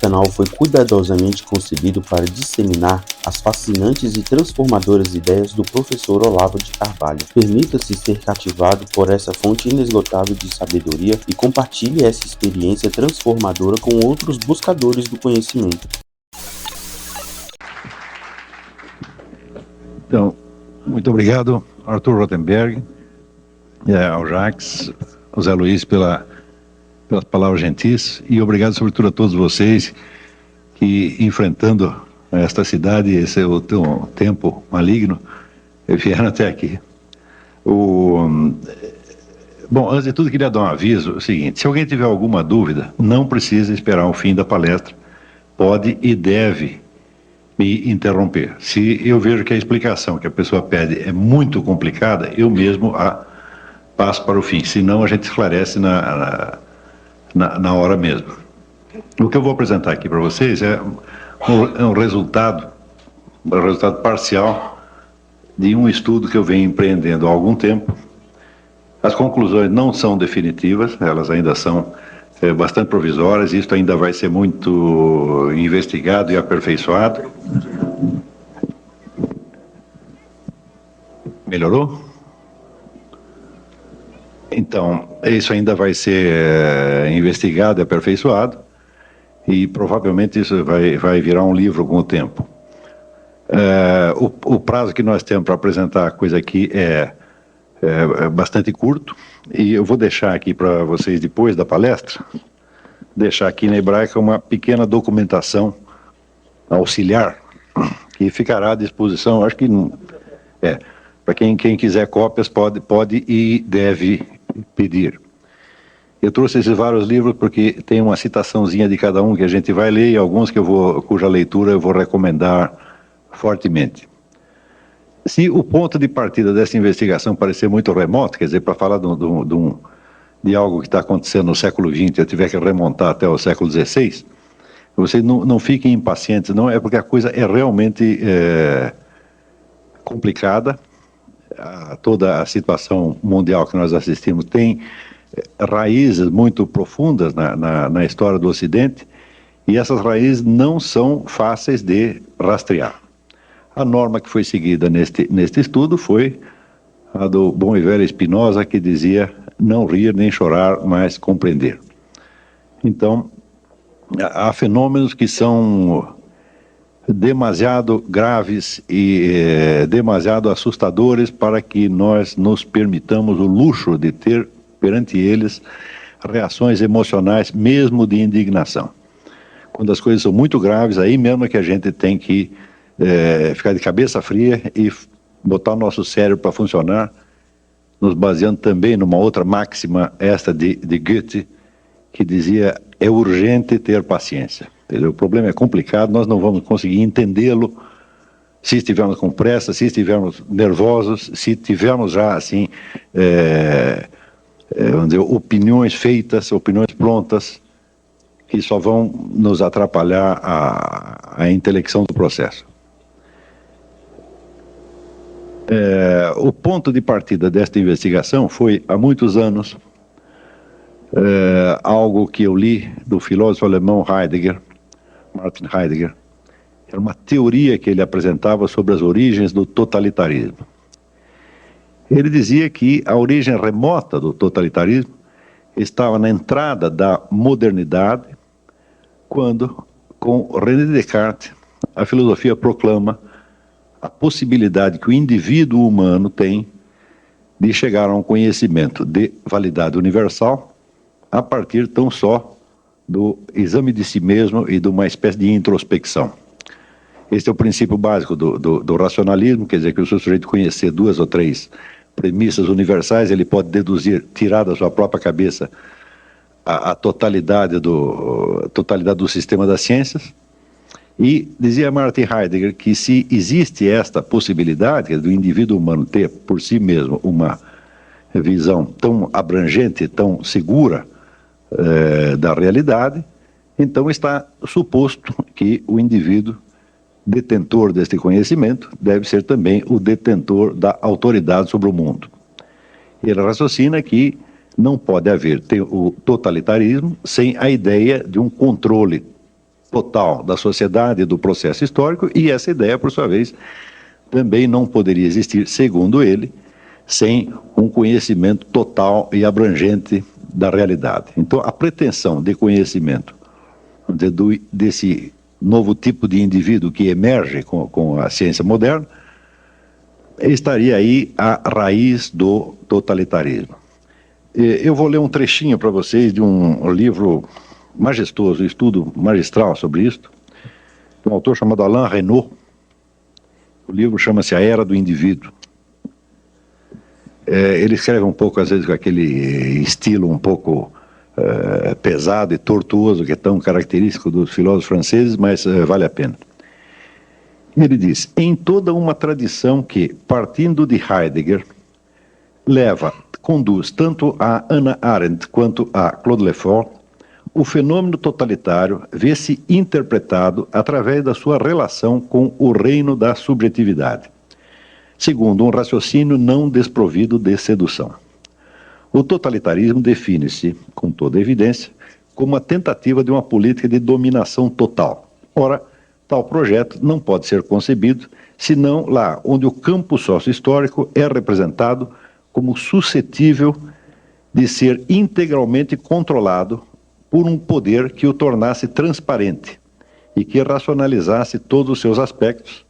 canal foi cuidadosamente concebido para disseminar as fascinantes e transformadoras ideias do professor Olavo de Carvalho. Permita-se ser cativado por essa fonte inesgotável de sabedoria e compartilhe essa experiência transformadora com outros buscadores do conhecimento. Então, muito obrigado, Arthur Rotenberg, ao Jacques, ao Zé Luiz pelas palavras gentis, e obrigado sobretudo a todos vocês que, enfrentando esta cidade, esse é o tempo maligno, vieram até aqui. Bom, antes de tudo, queria dar um aviso, o seguinte: se alguém tiver alguma dúvida, não precisa esperar o fim da palestra, pode e deve me interromper. Se eu vejo que a explicação que a pessoa pede é muito complicada, eu mesmo a passo para o fim, senão a gente esclarece na hora mesmo. O que eu vou apresentar aqui para vocês é um resultado parcial de um estudo que eu venho empreendendo há algum tempo. As conclusões não são definitivas, elas ainda são bastante provisórias, isso ainda vai ser muito investigado e aperfeiçoado. Melhorou? Então, isso ainda vai ser investigado e aperfeiçoado, e provavelmente isso vai virar um livro com o tempo. O prazo que nós temos para apresentar a coisa aqui é bastante curto, e eu vou deixar aqui para vocês, depois da palestra, deixar aqui na Hebraica uma pequena documentação auxiliar, que ficará à disposição, acho que para quem quiser cópias pode e deve pedir. Eu trouxe esses vários livros porque tem uma citaçãozinha de cada um que a gente vai ler, e alguns cuja leitura eu vou recomendar fortemente. Se o ponto de partida dessa investigação parecer muito remoto, quer dizer, para falar de algo que está acontecendo no século XX, eu tiver que remontar até o século XVI, vocês não fiquem impacientes, não, é porque a coisa é realmente complicada. Toda a situação mundial que nós assistimos tem raízes muito profundas na história do Ocidente, e essas raízes não são fáceis de rastrear. A norma que foi seguida neste estudo foi a do bom e velho Spinoza, que dizia: não rir nem chorar, mas compreender. Então, há fenômenos que são demasiado graves e demasiado assustadores para que nós nos permitamos o luxo de ter perante eles reações emocionais, mesmo de indignação. Quando as coisas são muito graves, aí mesmo é que a gente tem que ficar de cabeça fria e botar o nosso cérebro para funcionar, nos baseando também numa outra máxima, esta de Goethe, que dizia: é urgente ter paciência. Entendeu? O problema é complicado, nós não vamos conseguir entendê-lo se estivermos com pressa, se estivermos nervosos, se tivermos já assim, vamos dizer, opiniões feitas, opiniões prontas, que só vão nos atrapalhar a intelecção do processo. O ponto de partida desta investigação foi, há muitos anos, algo que eu li do filósofo alemão Martin Heidegger. Era uma teoria que ele apresentava sobre as origens do totalitarismo. Ele dizia que a origem remota do totalitarismo estava na entrada da modernidade, quando, com René Descartes, a filosofia proclama a possibilidade que o indivíduo humano tem de chegar a um conhecimento de validade universal a partir tão só do exame de si mesmo e de uma espécie de introspecção. Este é o princípio básico do racionalismo, quer dizer que o sujeito conhecer duas ou três premissas universais, ele pode deduzir, tirar da sua própria cabeça a totalidade do sistema das ciências. E dizia Martin Heidegger que se existe esta possibilidade do indivíduo humano ter por si mesmo uma visão tão abrangente, tão segura da realidade, então está suposto que o indivíduo detentor deste conhecimento deve ser também o detentor da autoridade sobre o mundo. Ele raciocina que não pode haver o totalitarismo sem a ideia de um controle total da sociedade e do processo histórico, e essa ideia, por sua vez, também não poderia existir, segundo ele, sem um conhecimento total e abrangente da realidade. Então, a pretensão de conhecimento desse novo tipo de indivíduo que emerge com a ciência moderna estaria aí a raiz do totalitarismo. Eu vou ler um trechinho para vocês de um livro majestoso, um estudo magistral sobre isto, de um autor chamado Alain Renaud. O livro chama-se A Era do Indivíduo. Ele escreve um pouco, às vezes, com aquele estilo um pouco pesado e tortuoso, que é tão característico dos filósofos franceses, mas vale a pena. Ele diz: em toda uma tradição que, partindo de Heidegger, conduz tanto a Hannah Arendt quanto a Claude Lefort, o fenômeno totalitário vê-se interpretado através da sua relação com o reino da subjetividade, segundo um raciocínio não desprovido de sedução. O totalitarismo define-se, com toda evidência, como a tentativa de uma política de dominação total. Ora, tal projeto não pode ser concebido senão lá onde o campo sócio-histórico é representado como suscetível de ser integralmente controlado por um poder que o tornasse transparente e que racionalizasse todos os seus aspectos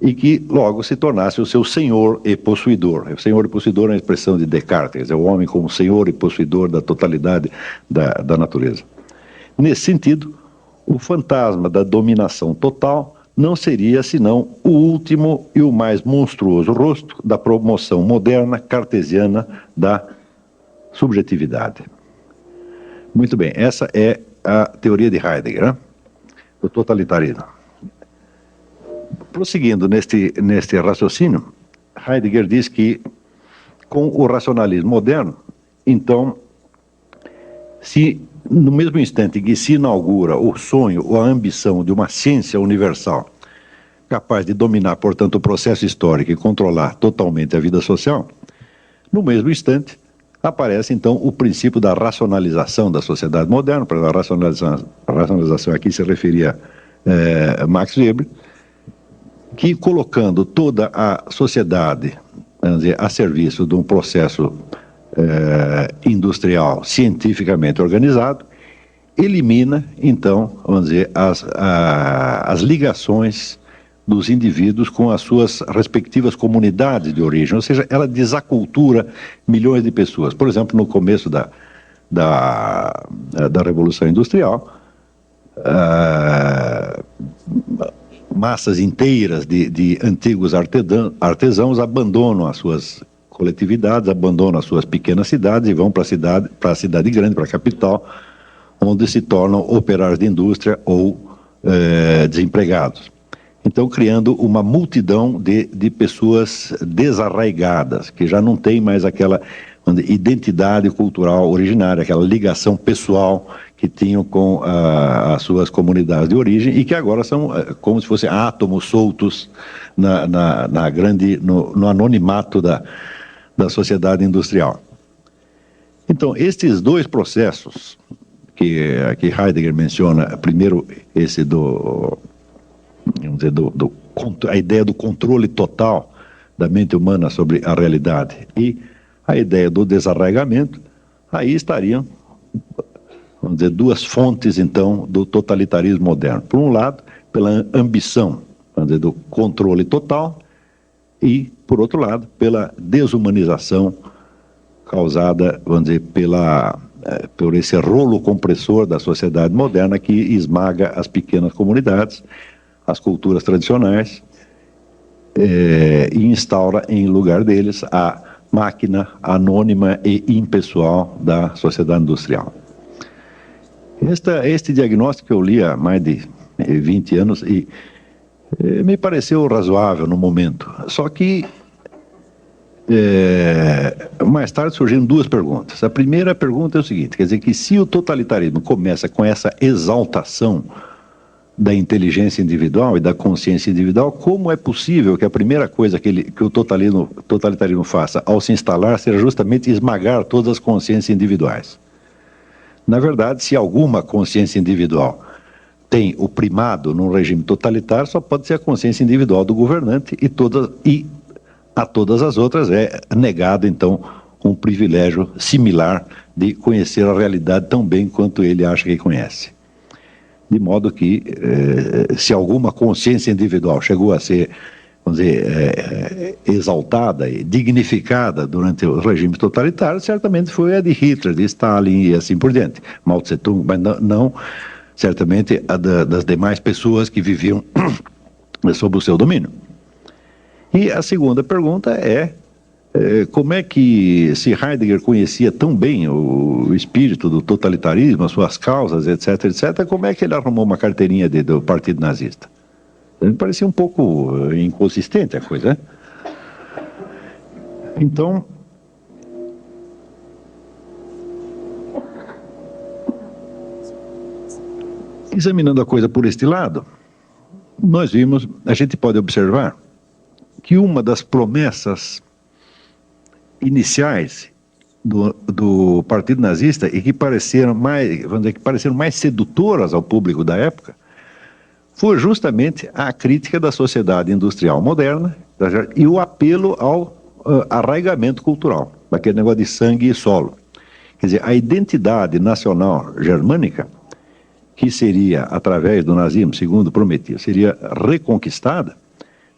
e que logo se tornasse o seu senhor e possuidor. O senhor e possuidor é uma expressão de Descartes, é o homem como senhor e possuidor da totalidade da natureza. Nesse sentido, o fantasma da dominação total não seria senão o último e o mais monstruoso rosto da promoção moderna cartesiana da subjetividade. Muito bem, essa é a teoria de Heidegger, né? O totalitarismo. Prosseguindo neste raciocínio, Heidegger diz que, com o racionalismo moderno, então, se no mesmo instante em que se inaugura o sonho ou a ambição de uma ciência universal capaz de dominar, portanto, o processo histórico e controlar totalmente a vida social, no mesmo instante aparece, então, o princípio da racionalização da sociedade moderna. Para a racionalização aqui se referia a Max Weber, que, colocando toda a sociedade, vamos dizer, a serviço de um processo industrial cientificamente organizado, elimina, então, vamos dizer, as ligações dos indivíduos com as suas respectivas comunidades de origem, ou seja, ela desacultura milhões de pessoas. Por exemplo, no começo da Revolução Industrial, massas inteiras de antigos artesãos abandonam as suas coletividades, abandonam as suas pequenas cidades e vão para a cidade grande, para a capital, onde se tornam operários de indústria ou desempregados. Então, criando uma multidão de pessoas desarraigadas, que já não tem mais aquela identidade cultural originária, aquela ligação pessoal que tinham com as suas comunidades de origem e que agora são como se fossem átomos soltos no anonimato da sociedade industrial. Então, estes dois processos que Heidegger menciona, primeiro esse vamos dizer, a ideia do controle total da mente humana sobre a realidade e a ideia do desarraigamento, aí estariam, vamos dizer, duas fontes, então, do totalitarismo moderno. Por um lado, pela ambição, vamos dizer, do controle total e, por outro lado, pela desumanização causada, vamos dizer, por esse rolo compressor da sociedade moderna que esmaga as pequenas comunidades, as culturas tradicionais, e instaura em lugar deles a máquina anônima e impessoal da sociedade industrial. Este diagnóstico que eu li há mais de 20 anos e me pareceu razoável no momento, só que mais tarde surgiram duas perguntas. A primeira pergunta é o seguinte, quer dizer que se o totalitarismo começa com essa exaltação da inteligência individual e da consciência individual, como é possível que a primeira coisa que o totalitarismo faça ao se instalar seja justamente esmagar todas as consciências individuais? Na verdade, se alguma consciência individual tem o primado num regime totalitário só pode ser a consciência individual do governante e a todas as outras é negado, então, um privilégio similar de conhecer a realidade tão bem quanto ele acha que conhece. De modo que, se alguma consciência individual chegou a ser, vamos dizer, exaltada e dignificada durante os regimes totalitários, certamente foi a de Hitler, de Stalin e assim por diante. Mao Tse-tung, mas não certamente a das demais pessoas que viviam sob o seu domínio. E a segunda pergunta é, como é que, se Heidegger conhecia tão bem o espírito do totalitarismo, as suas causas, etc., como é que ele arrumou uma carteirinha do Partido Nazista? Me parecia um pouco inconsistente a coisa, né? Então, examinando a coisa por este lado, a gente pode observar que uma das promessas iniciais do Partido Nazista e que pareceram mais sedutoras ao público da época foi justamente a crítica da sociedade industrial moderna e o apelo ao arraigamento cultural, daquele negócio de sangue e solo. Quer dizer, a identidade nacional germânica, que seria, através do nazismo, segundo prometia, seria reconquistada,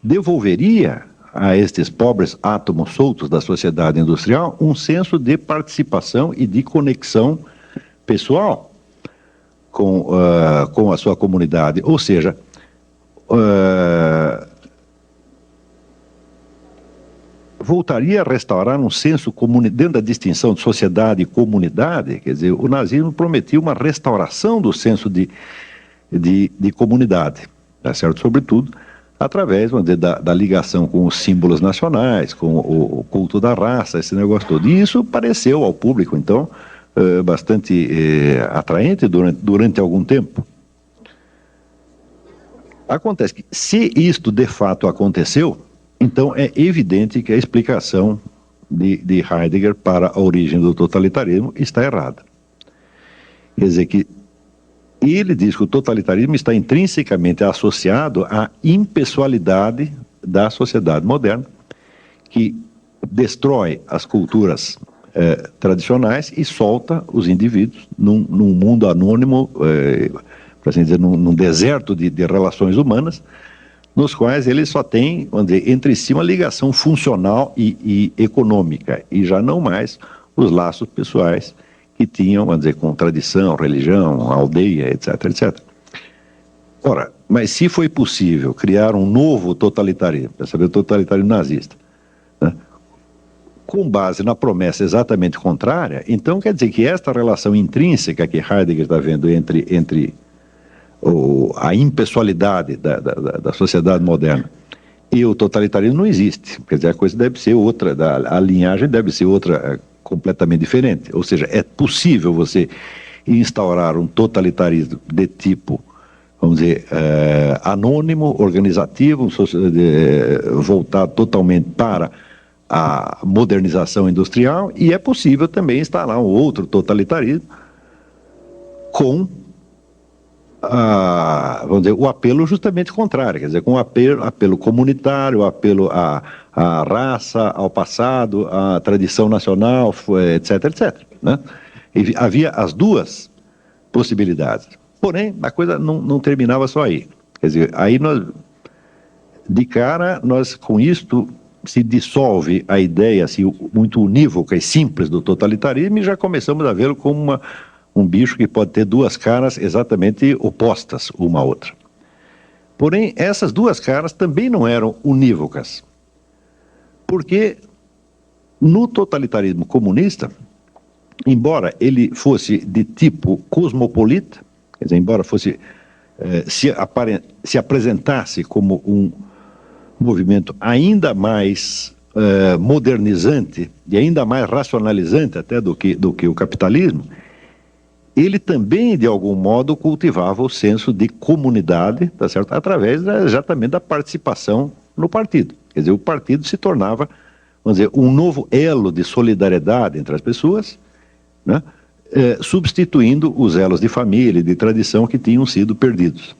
devolveria a estes pobres átomos soltos da sociedade industrial um senso de participação e de conexão pessoal com a sua comunidade. Ou seja, voltaria a restaurar um senso dentro da distinção de sociedade e comunidade. Quer dizer, o nazismo prometia uma restauração do senso de comunidade, tá certo? Sobretudo através, vamos dizer, da ligação com os símbolos nacionais, com o culto da raça, esse negócio todo. E isso pareceu ao público, então, bastante atraente durante algum tempo. Acontece que, se isto de fato aconteceu, então é evidente que a explicação de Heidegger para a origem do totalitarismo está errada. Quer dizer que ele diz que o totalitarismo está intrinsecamente associado à impessoalidade da sociedade moderna, que destrói as culturas tradicionais e solta os indivíduos num mundo anônimo, por assim dizer, num deserto de relações humanas, nos quais eles só têm, vamos dizer, entre si uma ligação funcional e econômica, e já não mais os laços pessoais que tinham, vamos dizer, com tradição, religião, aldeia, etc. Ora, mas se foi possível criar um novo totalitarismo, para saber o totalitarismo nazista, né, com base na promessa exatamente contrária, então quer dizer que esta relação intrínseca que Heidegger está vendo entre a impessoalidade da sociedade moderna e o totalitarismo não existe. Quer dizer, a coisa deve ser outra, a linhagem deve ser outra, completamente diferente. Ou seja, é possível você instaurar um totalitarismo de tipo, vamos dizer, anônimo, organizativo, voltado totalmente para a modernização industrial, e é possível também instalar um outro totalitarismo com vamos dizer, o apelo justamente contrário, quer dizer, com apelo comunitário, apelo à raça, ao passado, à tradição nacional, etc. Né? E havia as duas possibilidades. Porém, a coisa não terminava só aí. Quer dizer, aí nós com isto se dissolve a ideia assim, muito unívoca e simples do totalitarismo e já começamos a vê-lo como um bicho que pode ter duas caras exatamente opostas uma à outra. Porém, essas duas caras também não eram unívocas, porque no totalitarismo comunista, embora ele fosse de tipo cosmopolita, quer dizer, embora fosse se apresentasse como um movimento ainda mais modernizante e ainda mais racionalizante até do que o capitalismo, ele também, de algum modo, cultivava o senso de comunidade, tá certo? Através exatamente da participação no partido. Quer dizer, o partido se tornava, vamos dizer, um novo elo de solidariedade entre as pessoas, né? substituindo os elos de família e de tradição que tinham sido perdidos.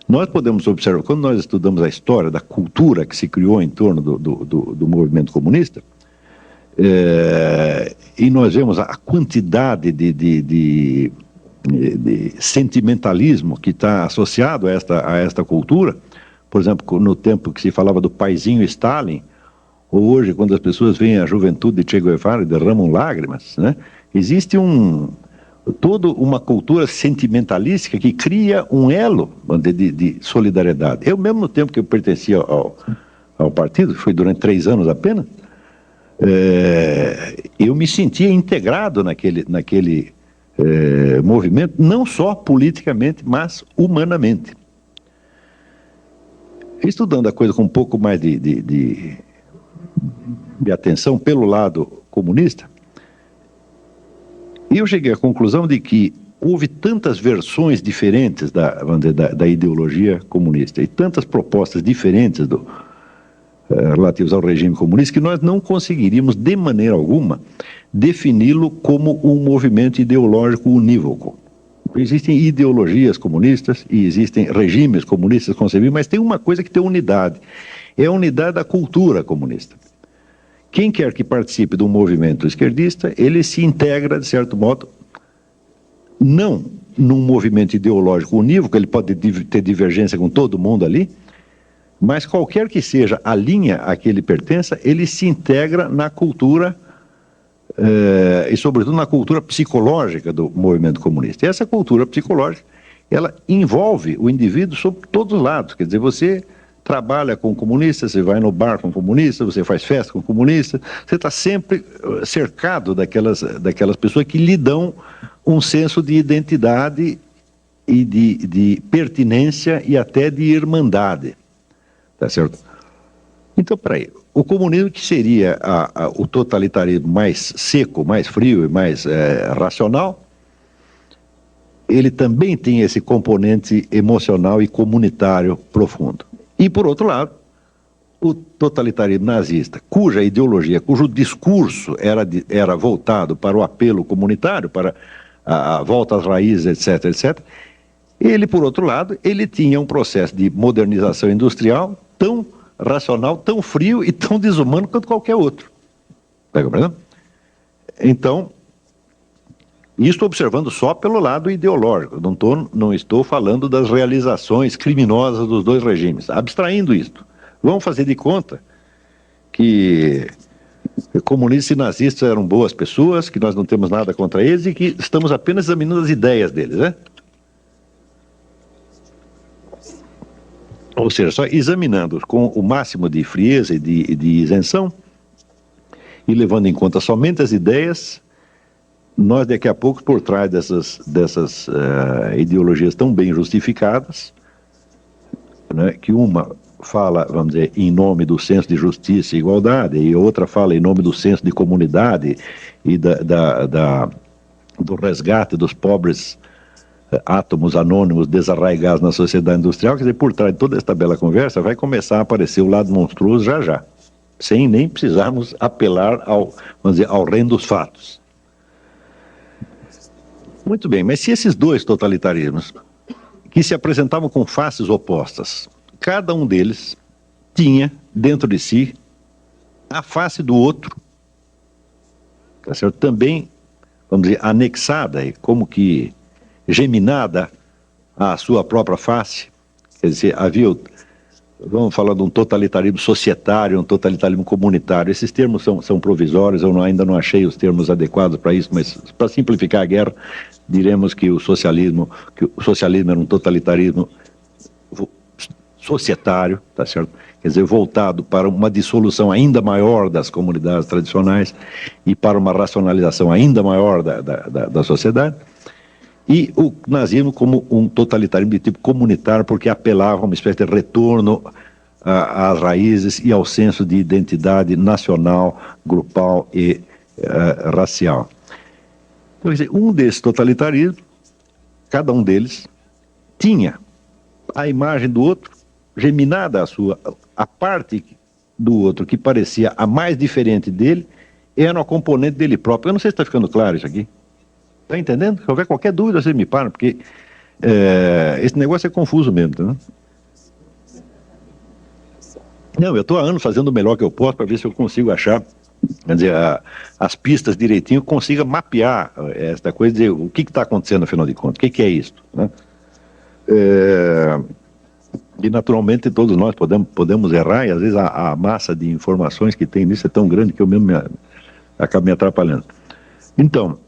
Nós podemos observar, quando nós estudamos a história da cultura que se criou em torno do movimento comunista, e nós vemos a quantidade de sentimentalismo que está associado a esta cultura. Por exemplo, no tempo que se falava do paizinho Stalin, ou hoje, quando as pessoas veem a juventude de Che Guevara e derramam lágrimas, né? Existe toda uma cultura sentimentalística que cria um elo de solidariedade. Eu mesmo, no tempo que eu pertencia ao partido, foi durante 3 anos apenas, eu me sentia integrado naquele movimento, não só politicamente, mas humanamente. Estudando a coisa com um pouco mais de atenção pelo lado comunista, eu cheguei à conclusão de que houve tantas versões diferentes da ideologia comunista e tantas propostas diferentes relativas ao regime comunista que nós não conseguiríamos, de maneira alguma, defini-lo como um movimento ideológico unívoco. Existem ideologias comunistas e existem regimes comunistas concebíveis, mas tem uma coisa que tem unidade. É a unidade da cultura comunista. Quem quer que participe de um movimento esquerdista, ele se integra, de certo modo, não num movimento ideológico unívoco, ele pode ter divergência com todo mundo ali, mas qualquer que seja a linha a que ele pertença, ele se integra na cultura e, sobretudo, na cultura psicológica do movimento comunista. E essa cultura psicológica, ela envolve o indivíduo sob todos os lados. Quer dizer, você trabalha com comunistas, você vai no bar com comunistas, você faz festa com comunistas, você está sempre cercado daquelas pessoas que lhe dão um senso de identidade e de pertinência e até de irmandade. Tá certo? Então, peraí, o comunismo, que seria o totalitarismo mais seco, mais frio e mais racional, ele também tem esse componente emocional e comunitário profundo. E, por outro lado, o totalitarismo nazista, cuja ideologia, cujo discurso era voltado para o apelo comunitário, para a volta às raízes, etc., etc., ele, por outro lado, ele tinha um processo de modernização industrial tão racional, tão frio e tão desumano quanto qualquer outro. Está compreendendo? Então, isso observando só pelo lado ideológico, não estou falando das realizações criminosas dos dois regimes, abstraindo isto. Vamos fazer de conta que comunistas e nazistas eram boas pessoas, que nós não temos nada contra eles e que estamos apenas examinando as ideias deles, né? Ou seja, só examinando com o máximo de frieza e de isenção e levando em conta somente as ideias, nós daqui a pouco, por trás dessas ideologias tão bem justificadas, né, que uma fala, vamos dizer, em nome do senso de justiça e igualdade, e outra fala em nome do senso de comunidade e do resgate dos pobres átomos anônimos desarraigados na sociedade industrial. Quer dizer, por trás de toda esta bela conversa vai começar a aparecer o lado monstruoso já, sem nem precisarmos apelar ao reino dos fatos. Muito bem, mas se esses dois totalitarismos, que se apresentavam com faces opostas, cada um deles tinha dentro de si a face do outro, tá certo? Também, vamos dizer, anexada e como que geminada à sua própria face. Quer dizer, vamos falar de um totalitarismo societário, um totalitarismo comunitário. Esses termos são provisórios, eu ainda não achei os termos adequados para isso, mas para simplificar a guerra, diremos que o socialismo era um totalitarismo societário, tá certo? Quer dizer, voltado para uma dissolução ainda maior das comunidades tradicionais e para uma racionalização ainda maior da sociedade. E o nazismo como um totalitarismo de tipo comunitário, porque apelava a uma espécie de retorno às raízes e ao senso de identidade nacional, grupal e racial. Então, quer dizer, um desses totalitarismos, cada um deles, tinha a imagem do outro geminada a parte do outro que parecia a mais diferente dele, era uma componente dele próprio. Eu não sei se está ficando claro isso aqui. Está entendendo? Se houver qualquer dúvida, vocês me param, porque esse negócio é confuso mesmo, né? Não, eu estou há anos fazendo o melhor que eu posso para ver se eu consigo achar, quer dizer, as pistas direitinho, consiga mapear esta coisa, dizer o que está acontecendo, afinal de contas, o que é isso, né? E naturalmente todos nós podemos errar, e às vezes a massa de informações que tem nisso é tão grande que eu mesmo acabo me atrapalhando. Então,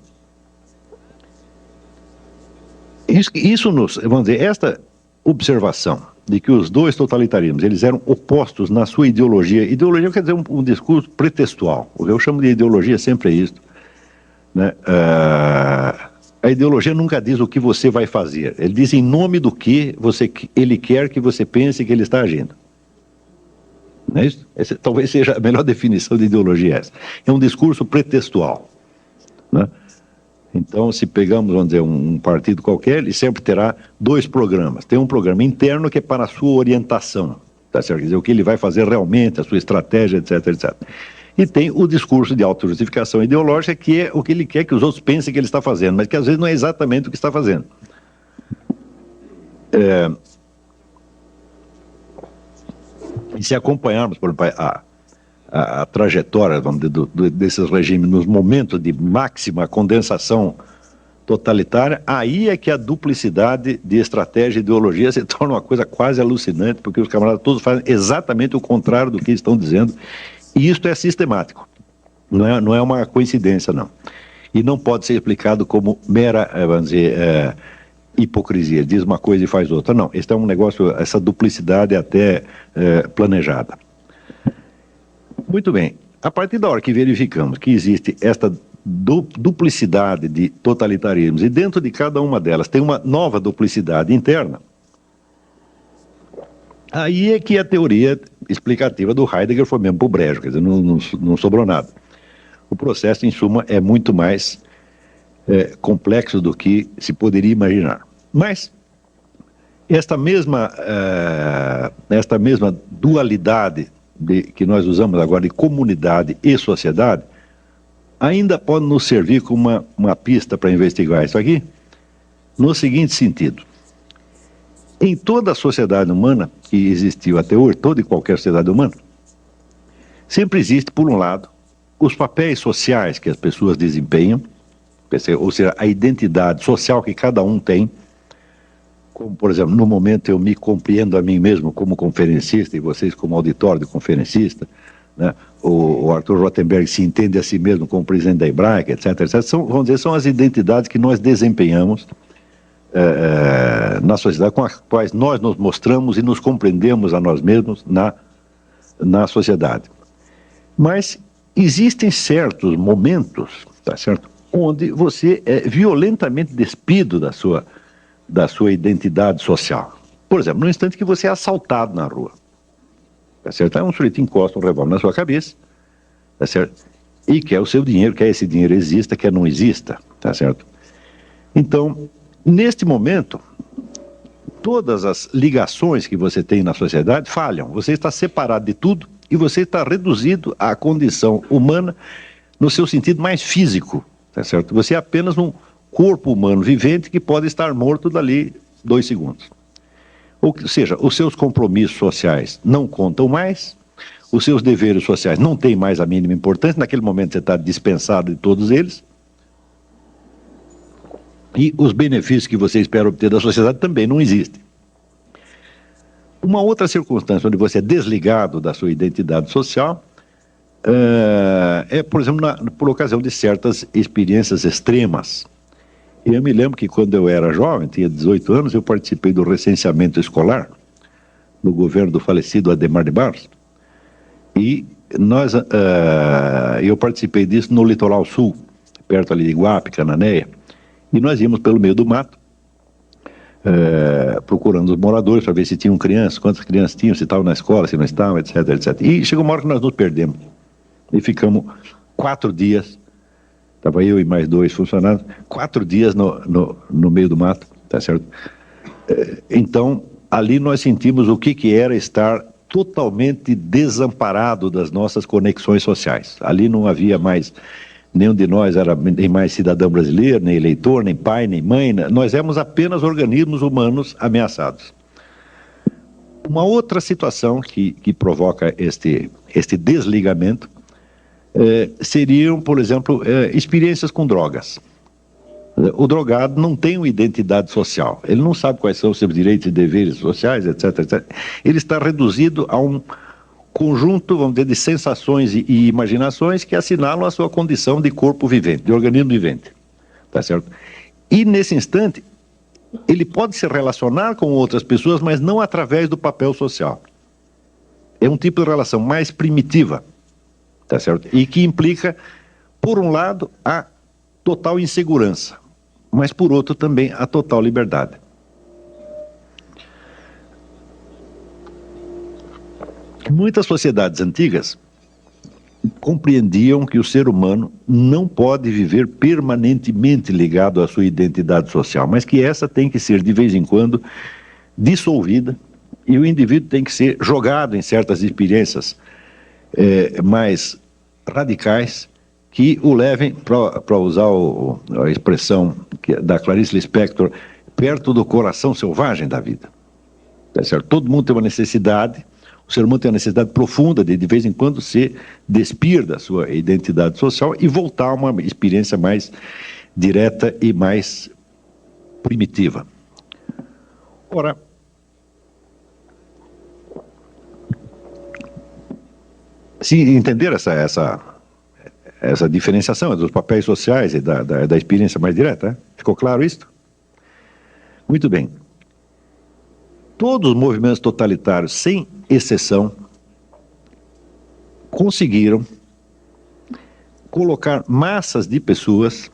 vamos dizer, esta observação de que os dois totalitarismos, eles eram opostos na sua ideologia. Ideologia quer dizer um discurso pretextual. O que eu chamo de ideologia sempre é isso, né? A ideologia nunca diz o que você vai fazer. Ele diz em nome do que ele quer que você pense que ele está agindo. Não é isso? Essa talvez seja a melhor definição de ideologia essa. É um discurso pretextual, né? Então, se pegamos, vamos dizer, um partido qualquer, ele sempre terá dois programas. Tem um programa interno que é para a sua orientação, tá certo? Quer dizer, o que ele vai fazer realmente, a sua estratégia, etc, etc. E tem o discurso de autojustificação ideológica, que é o que ele quer que os outros pensem que ele está fazendo, mas que às vezes não é exatamente o que está fazendo. E se acompanharmos, por exemplo, a trajetória, vamos dizer, desses regimes nos momentos de máxima condensação totalitária, aí é que a duplicidade de estratégia e ideologia se torna uma coisa quase alucinante, porque os camaradas todos fazem exatamente o contrário do que estão dizendo, e isto é sistemático, não é uma coincidência, não. E não pode ser explicado como mera, vamos dizer, hipocrisia, diz uma coisa e faz outra. Não, este é um negócio, essa duplicidade é até planejada. Muito bem, a partir da hora que verificamos que existe esta duplicidade de totalitarismos e dentro de cada uma delas tem uma nova duplicidade interna, aí é que a teoria explicativa do Heidegger foi mesmo pro brejo, quer dizer, não sobrou nada. O processo, em suma, é muito mais complexo do que se poderia imaginar. Mas esta mesma dualidade que nós usamos agora de comunidade e sociedade, ainda pode nos servir como uma pista para investigar isso aqui, no seguinte sentido. Em toda a sociedade humana que existiu até hoje, toda e qualquer sociedade humana, sempre existe, por um lado, os papéis sociais que as pessoas desempenham, ou seja, a identidade social que cada um tem, como, por exemplo, no momento eu me compreendo a mim mesmo como conferencista e vocês como auditório de conferencista, né? O Arthur Rothenberg se entende a si mesmo como presidente da Hebraica, etc, etc. Vamos dizer, são as identidades que nós desempenhamos na sociedade, com as quais nós nos mostramos e nos compreendemos a nós mesmos na sociedade. Mas existem certos momentos, tá certo, onde você é violentamente despido da sua identidade social. Por exemplo, no instante que você é assaltado na rua, tá certo? Aí um sujeito encosta um revólver na sua cabeça, tá certo? E quer o seu dinheiro, quer esse dinheiro exista, quer não exista, tá certo? Então, neste momento, todas as ligações que você tem na sociedade falham. Você está separado de tudo e você está reduzido à condição humana no seu sentido mais físico, tá certo? Você é apenas um corpo humano vivente que pode estar morto dali 2 segundos. Ou seja, os seus compromissos sociais não contam mais, os seus deveres sociais não têm mais a mínima importância, naquele momento você está dispensado de todos eles, e os benefícios que você espera obter da sociedade também não existem. Uma outra circunstância onde você é desligado da sua identidade social por exemplo, por ocasião de certas experiências extremas. Eu me lembro que quando eu era jovem, tinha 18 anos, eu participei do recenseamento escolar no governo do falecido Adhemar de Barros. E eu participei disso no litoral sul, perto ali de Iguape, Cananéia. E nós íamos pelo meio do mato, procurando os moradores para ver se tinham crianças, quantas crianças tinham, se estavam na escola, se não estavam, etc, etc. E chegou uma hora que nós nos perdemos. E ficamos 4 dias. Estava eu e mais 2 funcionários, 4 dias no meio do mato, tá certo? Então, ali nós sentimos o que era estar totalmente desamparado das nossas conexões sociais. Ali não havia mais Nenhum de nós era nem mais cidadão brasileiro, nem eleitor, nem pai, nem mãe. Nós éramos apenas organismos humanos ameaçados. Uma outra situação que provoca este desligamento seriam, por exemplo, experiências com drogas. O drogado não tem uma identidade social, ele não sabe quais são os seus direitos e deveres sociais, etc, etc. Ele está reduzido a um conjunto, vamos dizer, de sensações e imaginações que assinalam a sua condição de corpo vivente, de organismo vivente. Tá certo? E nesse instante, ele pode se relacionar com outras pessoas, mas não através do papel social. É um tipo de relação mais primitiva, tá certo? E que implica, por um lado, a total insegurança, mas por outro também a total liberdade. Muitas sociedades antigas compreendiam que o ser humano não pode viver permanentemente ligado à sua identidade social, mas que essa tem que ser, de vez em quando, dissolvida e o indivíduo tem que ser jogado em certas experiências mais radicais que o levem, para usar a expressão da Clarice Lispector, perto do coração selvagem da vida. Tá certo? Todo mundo tem uma necessidade. O ser humano tem uma necessidade profunda de vez em quando, se despir da sua identidade social e voltar a uma experiência mais direta e mais primitiva. Ora, se entender essa diferenciação dos papéis sociais e da experiência mais direta, ficou claro isso? Muito bem. Todos os movimentos totalitários, sem exceção, conseguiram colocar massas de pessoas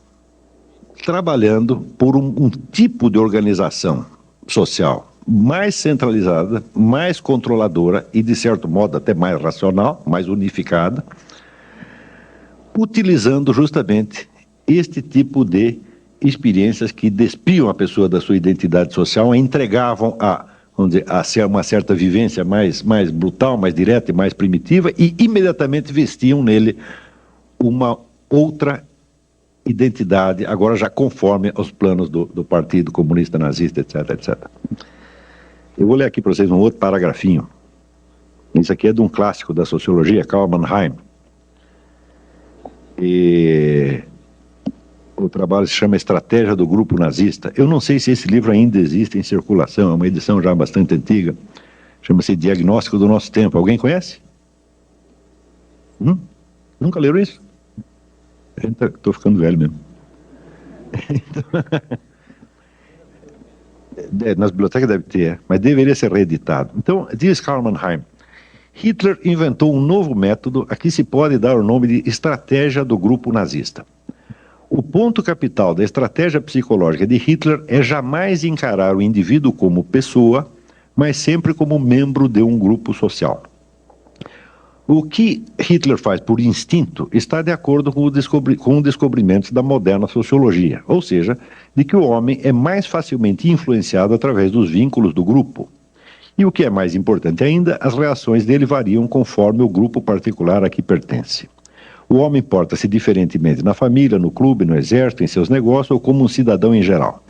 trabalhando por um tipo de organização social mais centralizada, mais controladora e, de certo modo, até mais racional, mais unificada, utilizando justamente este tipo de experiências que despiam a pessoa da sua identidade social e entregavam vamos dizer, a uma certa vivência mais brutal, mais direta e mais primitiva, e imediatamente vestiam nele uma outra identidade, agora já conforme aos planos do Partido Comunista Nazista, etc, etc. Eu vou ler aqui para vocês um outro paragrafinho. Isso aqui é de um clássico da sociologia, Karl Mannheim. E o trabalho se chama Estratégia do Grupo Nazista. Eu não sei se esse livro ainda existe em circulação, é uma edição já bastante antiga. Chama-se Diagnóstico do Nosso Tempo. Alguém conhece? Nunca leram isso? Estou ficando velho mesmo. Nas bibliotecas deve ter, mas deveria ser reeditado. Então, diz Karl Mannheim, Hitler inventou um novo método a que se pode dar o nome de estratégia do grupo nazista. O ponto capital da estratégia psicológica de Hitler é jamais encarar o indivíduo como pessoa, mas sempre como membro de um grupo social. O que Hitler faz por instinto está de acordo com o descobrimento da moderna sociologia, ou seja, de que o homem é mais facilmente influenciado através dos vínculos do grupo. E o que é mais importante ainda, as reações dele variam conforme o grupo particular a que pertence. O homem porta-se diferentemente na família, no clube, no exército, em seus negócios ou como um cidadão em geral.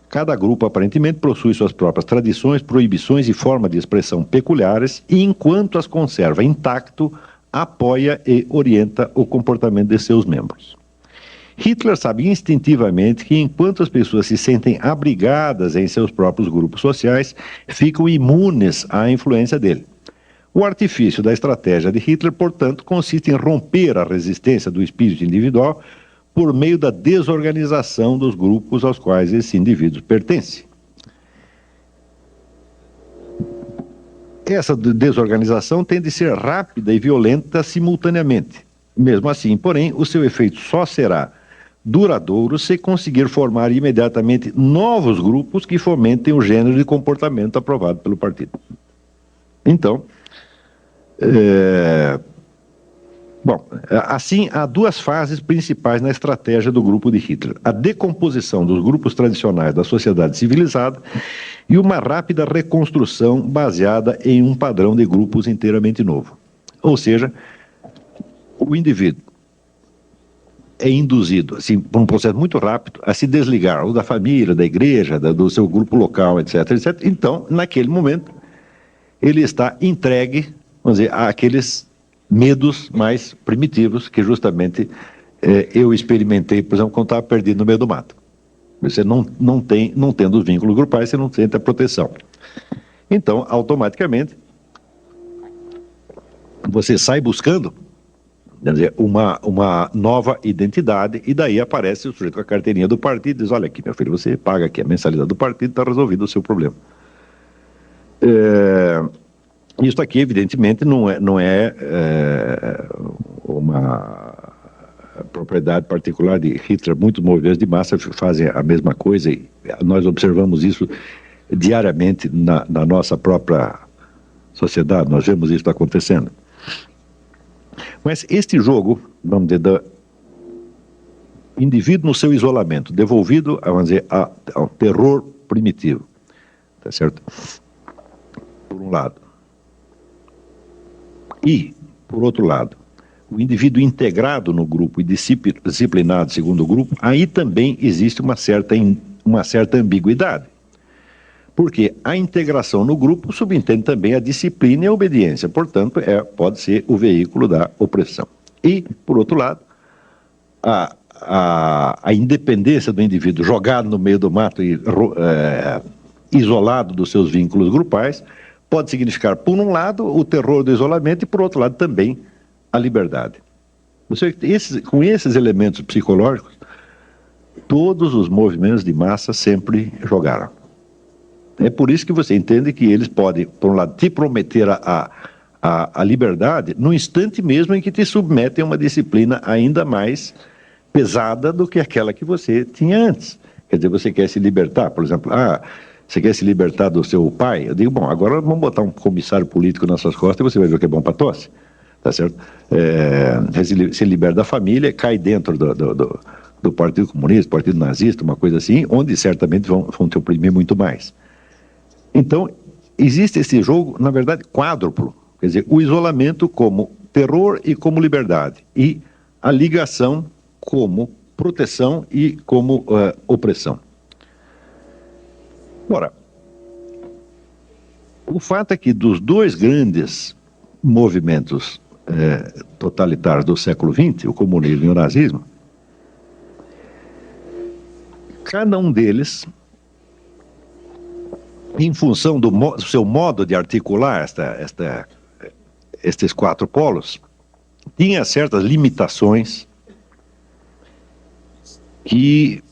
Cada grupo aparentemente possui suas próprias tradições, proibições e formas de expressão peculiares e, enquanto as conserva intacto, apoia e orienta o comportamento de seus membros. Hitler sabe instintivamente que, enquanto as pessoas se sentem abrigadas em seus próprios grupos sociais, ficam imunes à influência dele. O artifício da estratégia de Hitler, portanto, consiste em romper a resistência do espírito individual por meio da desorganização dos grupos aos quais esse indivíduo pertence. Essa desorganização tem de ser rápida e violenta simultaneamente. Mesmo assim, porém, o seu efeito só será duradouro se conseguir formar imediatamente novos grupos que fomentem o gênero de comportamento aprovado pelo partido. Então, assim, há duas fases principais na estratégia do grupo de Hitler: a decomposição dos grupos tradicionais da sociedade civilizada e uma rápida reconstrução baseada em um padrão de grupos inteiramente novo. Ou seja, o indivíduo é induzido, assim, por um processo muito rápido, a se desligar ou da família, da igreja, do seu grupo local, etc, etc. Então, naquele momento, ele está entregue, vamos dizer, àqueles medos mais primitivos que justamente eu experimentei, por exemplo, quando estava perdido no meio do mato. Você não tendo os vínculos grupais, você não sente a proteção. Então, automaticamente, você sai buscando, quer dizer, uma nova identidade, e daí aparece o sujeito com a carteirinha do partido e diz: olha aqui, meu filho, você paga aqui a mensalidade do partido, está resolvido o seu problema. Isso aqui, evidentemente, não é uma propriedade particular de Hitler. Muitos movimentos de massa fazem a mesma coisa, e nós observamos isso diariamente na nossa própria sociedade, nós vemos isso acontecendo. Mas este jogo, vamos dizer, do indivíduo no seu isolamento, devolvido, vamos dizer, ao terror primitivo, tá certo? Por um lado. E, por outro lado, o indivíduo integrado no grupo e disciplinado segundo o grupo, aí também existe uma certa ambiguidade. Porque a integração no grupo subentende também a disciplina e a obediência, portanto, pode ser o veículo da opressão. E, por outro lado, a independência do indivíduo jogado no meio do mato e isolado dos seus vínculos grupais pode significar, por um lado, o terror do isolamento e, por outro lado, também a liberdade. Com esses elementos psicológicos, todos os movimentos de massa sempre jogaram. É por isso que você entende que eles podem, por um lado, te prometer a liberdade no instante mesmo em que te submetem a uma disciplina ainda mais pesada do que aquela que você tinha antes. Quer dizer, você quer se libertar, por exemplo, você quer se libertar do seu pai? Eu digo, bom, agora vamos botar um comissário político nas suas costas e você vai ver o que é bom para tosse, tá certo? Se liberta da família, cai dentro do Partido Comunista, Partido Nazista, uma coisa assim, onde certamente vão te oprimir muito mais. Então, existe esse jogo, na verdade, quádruplo. Quer dizer, o isolamento como terror e como liberdade. E a ligação como proteção e como opressão. Ora, o fato é que dos dois grandes movimentos totalitários do século XX, o comunismo e o nazismo, cada um deles, em função do seu modo de articular estes quatro polos, tinha certas limitações que,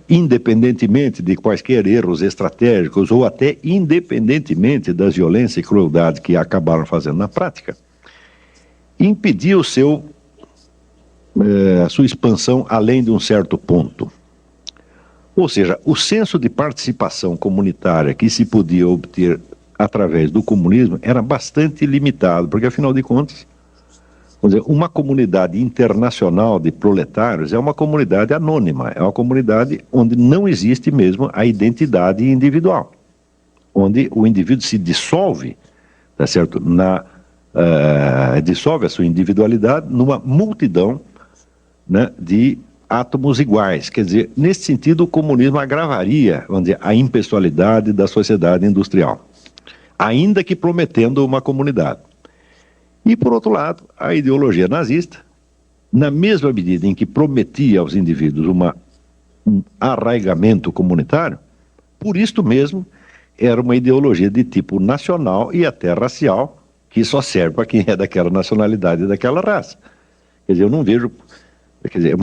independentemente de quaisquer erros estratégicos ou até independentemente das violências e crueldades que acabaram fazendo na prática, impedia a sua expansão além de um certo ponto. Ou seja, o senso de participação comunitária que se podia obter através do comunismo era bastante limitado, porque, afinal de contas, vamos dizer, uma comunidade internacional de proletários é uma comunidade anônima, é uma comunidade onde não existe mesmo a identidade individual, onde o indivíduo se dissolve, tá certo? Dissolve a sua individualidade numa multidão, né, de átomos iguais. Quer dizer, nesse sentido, o comunismo agravaria, vamos dizer, a impessoalidade da sociedade industrial, ainda que prometendo uma comunidade. E, por outro lado, a ideologia nazista, na mesma medida em que prometia aos indivíduos um arraigamento comunitário, por isto mesmo, era uma ideologia de tipo nacional e até racial, que só serve para quem é daquela nacionalidade e daquela raça. Quer dizer, eu não vejo... Quer dizer,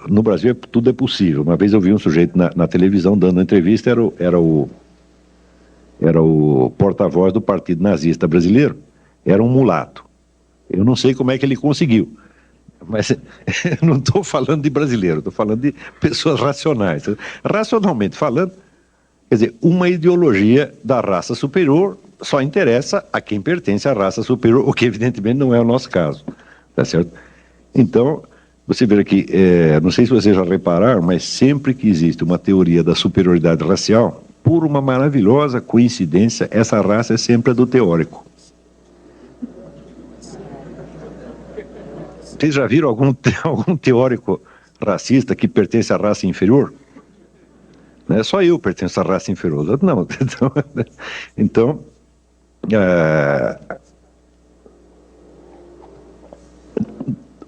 no Brasil tudo é possível. Uma vez eu vi um sujeito na televisão dando uma entrevista, era o porta-voz do Partido Nazista Brasileiro, era um mulato. Eu não sei como é que ele conseguiu, mas eu não estou falando de brasileiro, estou falando de pessoas racionais. Racionalmente falando, quer dizer, uma ideologia da raça superior só interessa a quem pertence à raça superior, o que evidentemente não é o nosso caso, tá certo? Então, você vê que, não sei se vocês já repararam, mas sempre que existe uma teoria da superioridade racial, por uma maravilhosa coincidência, essa raça é sempre a do teórico. Vocês já viram algum teórico racista que pertence à raça inferior? Não é só eu pertenço à raça inferior, não. Então,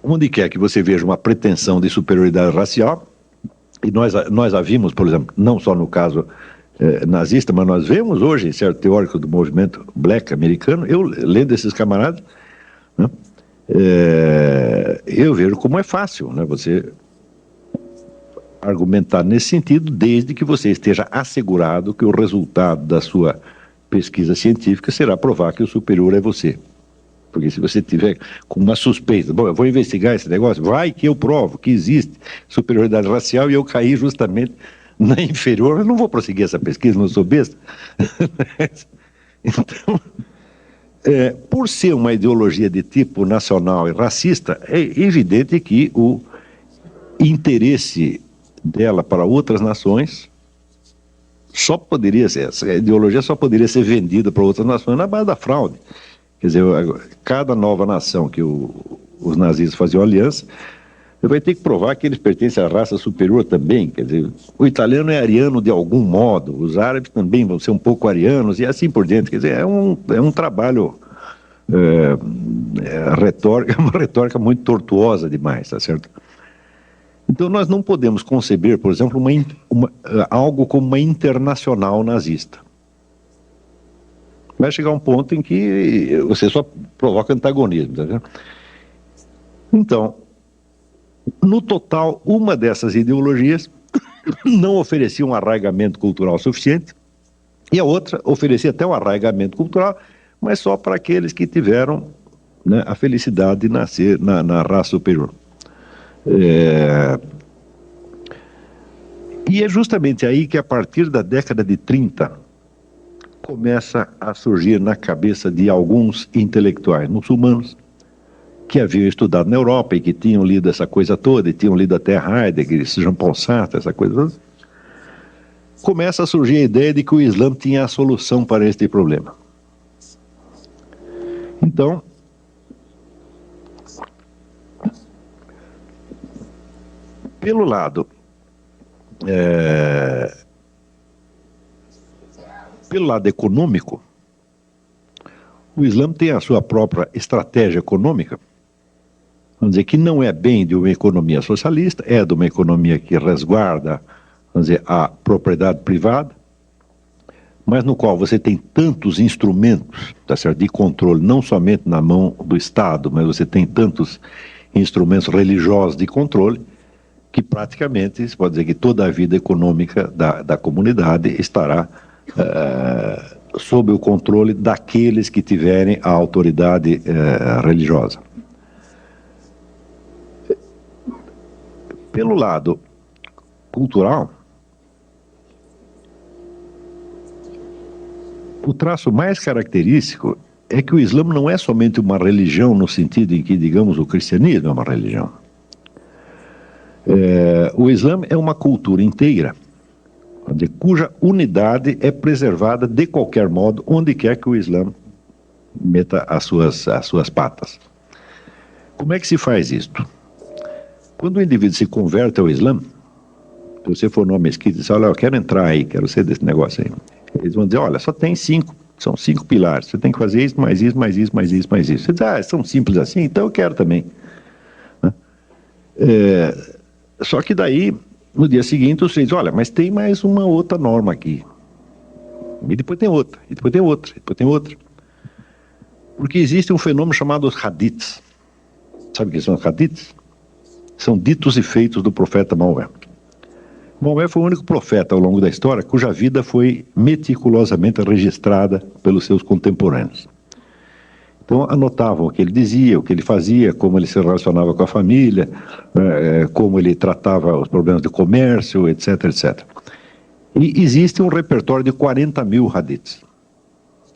onde quer que você veja uma pretensão de superioridade racial, e nós a vimos, por exemplo, não só no caso nazista, mas nós vemos hoje, certo teórico do movimento black americano, eu lendo esses camaradas, né, eu vejo como é fácil, né, você argumentar nesse sentido, desde que você esteja assegurado que o resultado da sua pesquisa científica será provar que o superior é você. Porque se você tiver com uma suspeita, bom, eu vou investigar esse negócio, vai que eu provo que existe superioridade racial e eu caí justamente na inferior, eu não vou prosseguir essa pesquisa, não sou besta. Então, por ser uma ideologia de tipo nacional e racista, é evidente que o interesse dela para outras nações só poderia ser, essa ideologia só poderia ser vendida para outras nações na base da fraude. Quer dizer, cada nova nação que os nazistas faziam aliança, vai ter que provar que eles pertencem à raça superior também. Quer dizer, o italiano é ariano de algum modo, os árabes também vão ser um pouco arianos e assim por diante. Quer dizer, é um trabalho retórica, uma retórica muito tortuosa demais, tá certo? Então nós não podemos conceber, por exemplo, algo como uma internacional nazista. Vai chegar um ponto em que você só provoca antagonismo, tá vendo? Então, no total, uma dessas ideologias não oferecia um arraigamento cultural suficiente e a outra oferecia até um arraigamento cultural, mas só para aqueles que tiveram, né, a felicidade de nascer na raça superior. E é justamente aí que, a partir da década de 30, começa a surgir na cabeça de alguns intelectuais muçulmanos que haviam estudado na Europa e que tinham lido essa coisa toda, e tinham lido até Heidegger, Jean-Paul Sartre, essa coisa toda, começa a surgir a ideia de que o Islã tinha a solução para este problema. Então, pelo lado econômico, o Islã tem a sua própria estratégia econômica, vamos dizer, que não é bem de uma economia socialista, é de uma economia que resguarda, vamos dizer, a propriedade privada, mas no qual você tem tantos instrumentos, tá certo, de controle, não somente na mão do Estado, mas você tem tantos instrumentos religiosos de controle, que praticamente se pode dizer que toda a vida econômica da comunidade estará sob o controle daqueles que tiverem a autoridade religiosa. Pelo lado cultural, o traço mais característico é que o Islã não é somente uma religião no sentido em que, digamos, o cristianismo é uma religião. O Islã é uma cultura inteira, cuja unidade é preservada de qualquer modo, onde quer que o Islã meta as suas patas. Como é que se faz isto? Quando o indivíduo se converte ao Islã, se você for numa mesquita e diz, olha, eu quero entrar aí, quero ser desse negócio aí, eles vão dizer, olha, só tem são 5 pilares, você tem que fazer isso, mais isso, mais isso, mais isso, mais isso. Você diz, são simples assim, então eu quero também. Só que daí, no dia seguinte, você diz, olha, mas tem mais uma outra norma aqui. E depois tem outra, e depois tem outra, e depois tem outra. Porque existe um fenômeno chamado os hadiths. Sabe o que são os hadiths? São ditos e feitos do profeta Maomé. Maomé foi o único profeta ao longo da história cuja vida foi meticulosamente registrada pelos seus contemporâneos. Então anotavam o que ele dizia, o que ele fazia, como ele se relacionava com a família, como ele tratava os problemas de comércio, etc, etc. E existe um repertório de 40 mil hadiths.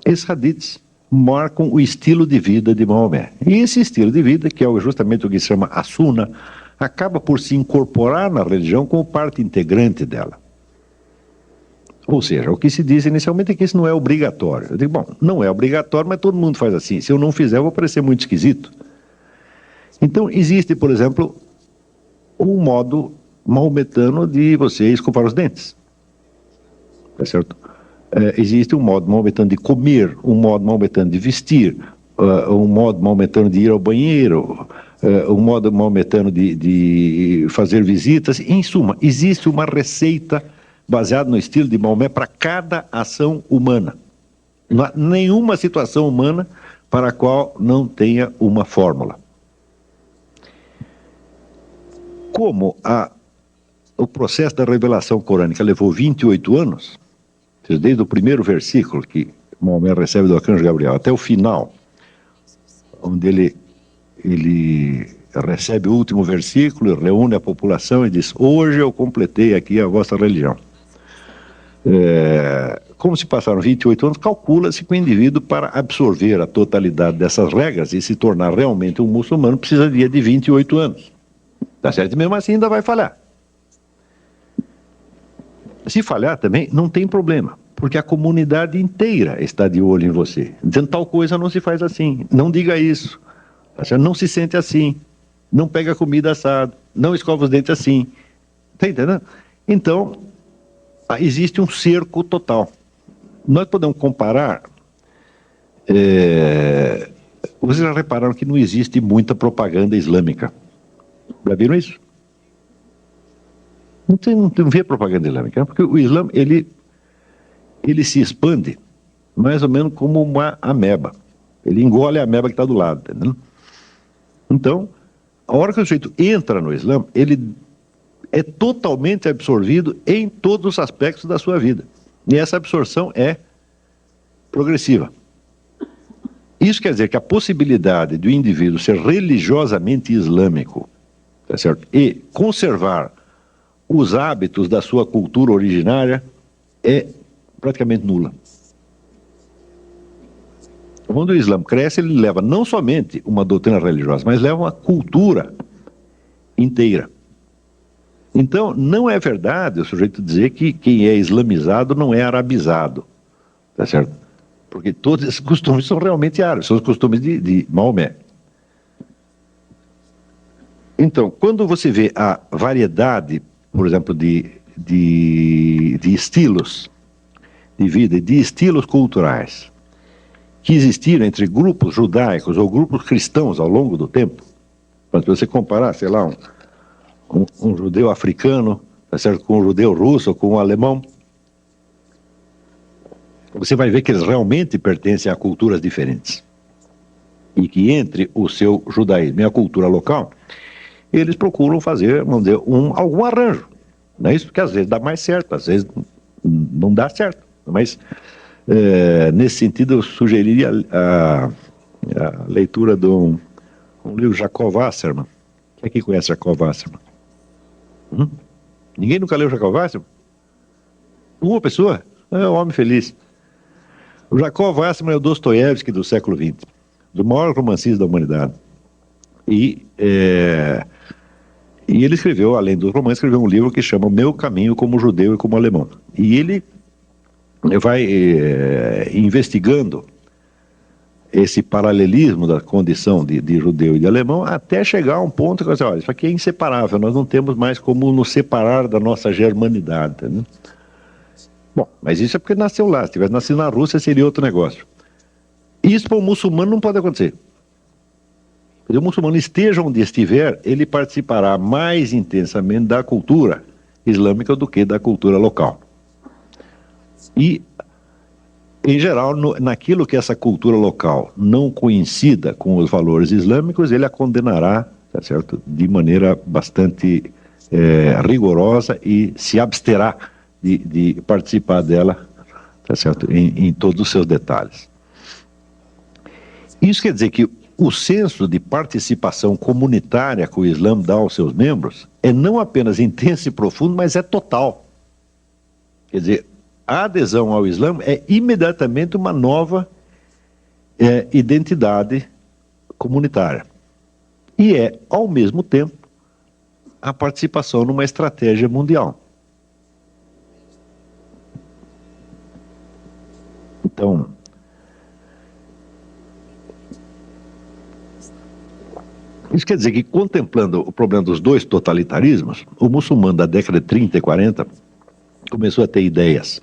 Esses hadiths marcam o estilo de vida de Maomé. E esse estilo de vida, que é justamente o que se chama a Sunna, acaba por se incorporar na religião como parte integrante dela. Ou seja, o que se diz inicialmente é que isso não é obrigatório. Eu digo, bom, não é obrigatório, mas todo mundo faz assim. Se eu não fizer, eu vou parecer muito esquisito. Então, existe, por exemplo, um modo maometano de você escovar os dentes. Tá certo? Existe um modo maometano de comer, um modo maometano de vestir, um modo maometano de ir ao banheiro, um modo maometano de fazer visitas. Em suma, existe uma receita baseada no estilo de Maomé para cada ação humana. Não há nenhuma situação humana para a qual não tenha uma fórmula. Como o processo da revelação corânica levou 28 anos, desde o primeiro versículo que Maomé recebe do arcanjo Gabriel até o final, onde ele recebe o último versículo, reúne a população e diz: hoje eu completei aqui a vossa religião. Como se passaram 28 anos, calcula-se que o indivíduo, para absorver a totalidade dessas regras e se tornar realmente um muçulmano, precisaria de 28 anos. Tá certo? E mesmo assim ainda vai falhar. Se falhar também, não tem problema, porque a comunidade inteira está de olho em você, dizendo: tal coisa não se faz assim, não diga isso, não se sente assim, não pega comida assada, não escova os dentes assim. Está entendendo? Então, existe um cerco total. Nós podemos comparar. Vocês já repararam que não existe muita propaganda islâmica? Já viram isso? Não vê propaganda islâmica, porque o Islã ele se expande mais ou menos como uma ameba. Ele engole a ameba que está do lado, entendeu? Então, a hora que o sujeito entra no Islã, ele é totalmente absorvido em todos os aspectos da sua vida. E essa absorção é progressiva. Isso quer dizer que a possibilidade do indivíduo ser religiosamente islâmico, tá certo? E conservar os hábitos da sua cultura originária é praticamente nula. Quando o Islã cresce, ele leva não somente uma doutrina religiosa, mas leva uma cultura inteira. Então, não é verdade o sujeito dizer que quem é islamizado não é arabizado, tá certo? Porque todos esses costumes são realmente árabes, são os costumes de Maomé. Então, quando você vê a variedade, por exemplo, de estilos de vida e de estilos culturais que existiram entre grupos judaicos ou grupos cristãos ao longo do tempo, para você comparar, sei lá, um judeu africano, tá certo, com um judeu russo ou com um alemão, você vai ver que eles realmente pertencem a culturas diferentes. E que entre o seu judaísmo e a cultura local, eles procuram fazer, vamos dizer, algum arranjo. Não é isso? Porque às vezes dá mais certo, às vezes não dá certo. Mas, nesse sentido, eu sugeriria a leitura de um livro, Jacob Wasserman. Quem aqui conhece Jacob Wasserman? Ninguém nunca leu Jacob Wasserman? Uma pessoa? É um homem feliz. O Jacob Wasserman é o Dostoiévski do século XX, do maior romancista da humanidade. E ele escreveu, além dos romances, escreveu um livro que chama O Meu Caminho como Judeu e como Alemão. E ele vai investigando esse paralelismo da condição de judeu e de alemão até chegar a um ponto que você olha, isso aqui é inseparável, nós não temos mais como nos separar da nossa germanidade. Né? Bom, mas isso é porque nasceu lá. Se tivesse nascido na Rússia, seria outro negócio. Isso para o muçulmano não pode acontecer. Se o muçulmano esteja onde estiver, ele participará mais intensamente da cultura islâmica do que da cultura local. E, em geral, naquilo que essa cultura local não coincida com os valores islâmicos, ele a condenará, tá certo, de maneira bastante rigorosa e se absterá de participar dela, tá certo, em todos os seus detalhes. Isso quer dizer que o senso de participação comunitária que o Islã dá aos seus membros é não apenas intenso e profundo, mas é total. Quer dizer, a adesão ao Islã é imediatamente uma nova identidade comunitária. E é, ao mesmo tempo, a participação numa estratégia mundial. Então, Isso quer dizer que, contemplando o problema dos dois totalitarismos, o muçulmano da década de 30 e 40 começou a ter ideias.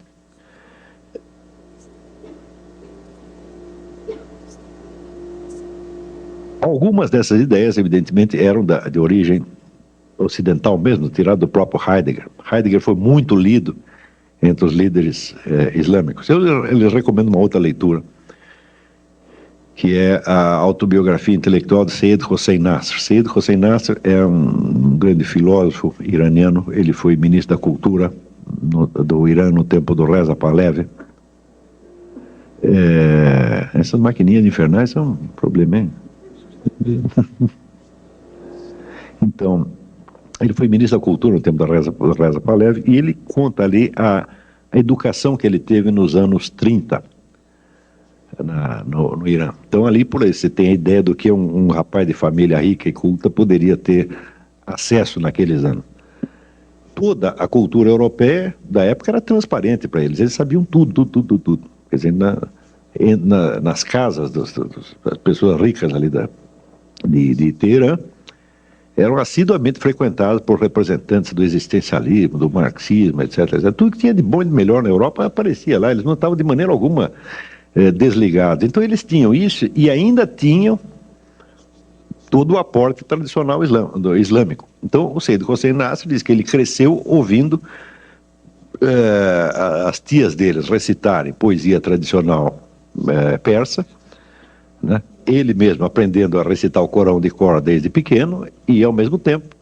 Algumas dessas ideias, evidentemente, eram de origem ocidental mesmo, tirado do próprio Heidegger. Heidegger foi muito lido entre os líderes islâmicos. Eu lhes recomendo uma outra leitura, que é a autobiografia intelectual de Seyyed Hossein Nasr. Seyyed Hossein Nasr é um grande filósofo iraniano. Ele foi ministro da cultura do Irã no tempo do Reza Pahlavi. Essas maquininhas infernais são um problema, hein? Então, ele foi ministro da cultura no tempo da Reza Pahlavi, e ele conta ali a educação que ele teve nos anos 30 no Irã. Então, ali por aí você tem a ideia do que um rapaz de família rica e culta poderia ter acesso naqueles anos. Toda a cultura europeia da época era transparente para eles sabiam tudo. Quer dizer, nas casas das pessoas ricas ali de Teherã, eram assiduamente frequentadas por representantes do existencialismo, do marxismo, etc. Tudo que tinha de bom e de melhor na Europa aparecia lá. Eles não estavam de maneira alguma desligados. Então eles tinham isso e ainda tinham todo o aporte tradicional islâmico. Então o Seyyed Hossein Nasr diz que ele cresceu ouvindo as tias deles recitarem poesia tradicional persa, né? Ele mesmo aprendendo a recitar o Corão de cor desde pequeno e, ao mesmo tempo,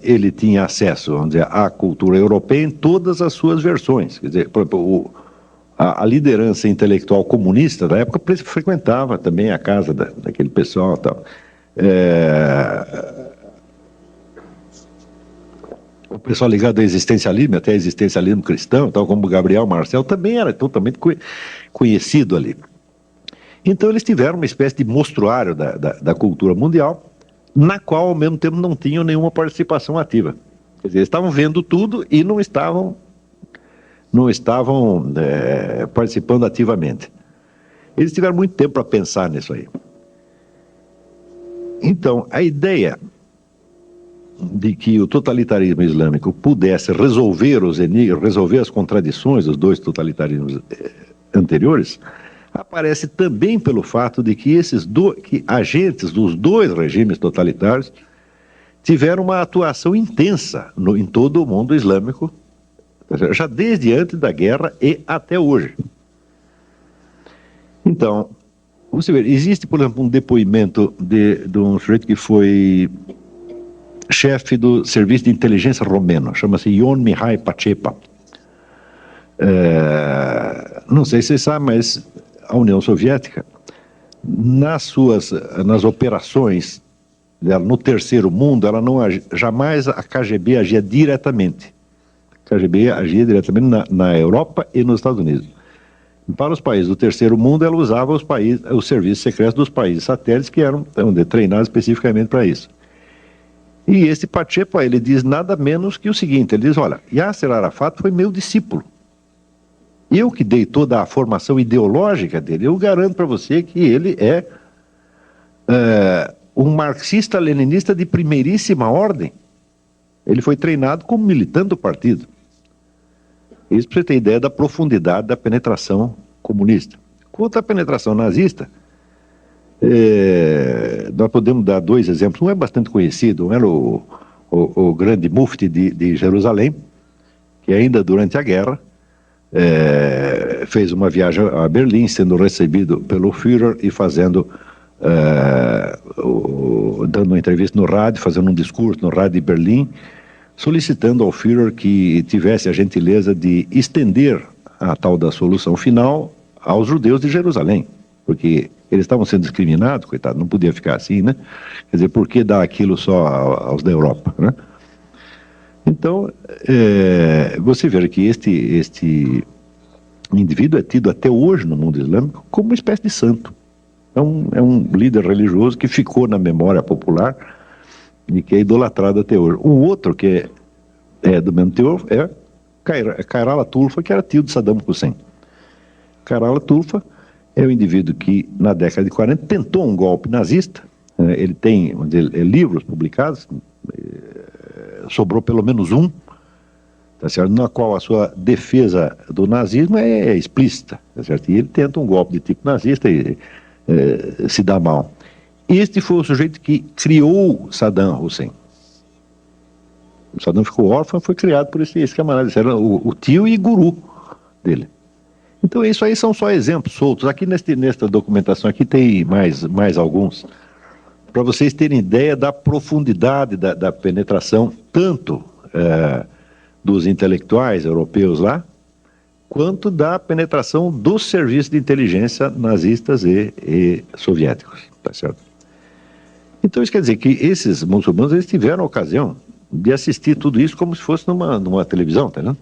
ele tinha acesso, vamos dizer, à cultura europeia em todas as suas versões. Quer dizer, a liderança intelectual comunista da época frequentava também a casa daquele pessoal e tal. O pessoal ligado ao existencialismo, até existencialismo cristão, tal como Gabriel Marcel, também era totalmente conhecido ali. Então eles tiveram uma espécie de mostruário da cultura mundial, na qual ao mesmo tempo não tinham nenhuma participação ativa. Quer dizer, eles estavam vendo tudo e não estavam participando ativamente. Eles tiveram muito tempo para pensar nisso aí. Então, a ideia de que o totalitarismo islâmico pudesse resolver os enigmas, resolver as contradições dos dois totalitarismos anteriores, aparece também pelo fato de que que agentes dos dois regimes totalitários tiveram uma atuação intensa em todo o mundo islâmico, já desde antes da guerra e até hoje. Então, você vê, existe, por exemplo, um depoimento de um sujeito que foi chefe do serviço de inteligência romeno, chama-se Ion Mihai Pacepa. Não sei se você sabe, mas a União Soviética, nas operações dela no terceiro mundo, ela não jamais a KGB agia diretamente. A KGB agia diretamente na Europa e nos Estados Unidos. Para os países do terceiro mundo, ela usava os serviços secretos dos países satélites que eram treinados especificamente para isso. E esse Pacepa, ele diz nada menos que o seguinte, ele diz, olha, Yasser Arafat foi meu discípulo. Eu que dei toda a formação ideológica dele, eu garanto para você que ele é um marxista-leninista de primeiríssima ordem. Ele foi treinado como militante do partido. Isso para você ter ideia da profundidade da penetração comunista. Quanto à penetração nazista, nós podemos dar dois exemplos. Um é bastante conhecido, um era o grande mufti de Jerusalém, que ainda durante a guerra fez uma viagem a Berlim, sendo recebido pelo Führer e dando uma entrevista no rádio, fazendo um discurso no rádio de Berlim, solicitando ao Führer que tivesse a gentileza de estender a tal da solução final aos judeus de Jerusalém, porque eles estavam sendo discriminados, coitado, não podia ficar assim, né? Quer dizer, por que dar aquilo só aos da Europa, né? Então, você vê que este indivíduo é tido até hoje no mundo islâmico como uma espécie de santo. É um líder religioso que ficou na memória popular e que é idolatrado até hoje. Um outro que é do mesmo teor é Khairallah Tulfa, que era tio de Saddam Hussein. Khairallah Tulfa é um indivíduo que, na década de 40, tentou um golpe nazista, Ele tem, vamos dizer, livros publicados, sobrou pelo menos um, tá certo? Na qual a sua defesa do nazismo é explícita, tá certo? E ele tenta um golpe de tipo nazista e se dá mal. Este foi o sujeito que criou Saddam Hussein. O Saddam ficou órfão, foi criado por esse camarada. Esse era o tio e guru dele. Então isso aí são só exemplos soltos. Aqui nesta documentação aqui tem mais alguns, para vocês terem ideia da profundidade da penetração, tanto dos intelectuais europeus lá, quanto da penetração dos serviços de inteligência nazistas e soviéticos, tá certo? Então isso quer dizer que esses muçulmanos, eles tiveram a ocasião de assistir tudo isso como se fosse numa televisão, tá vendo?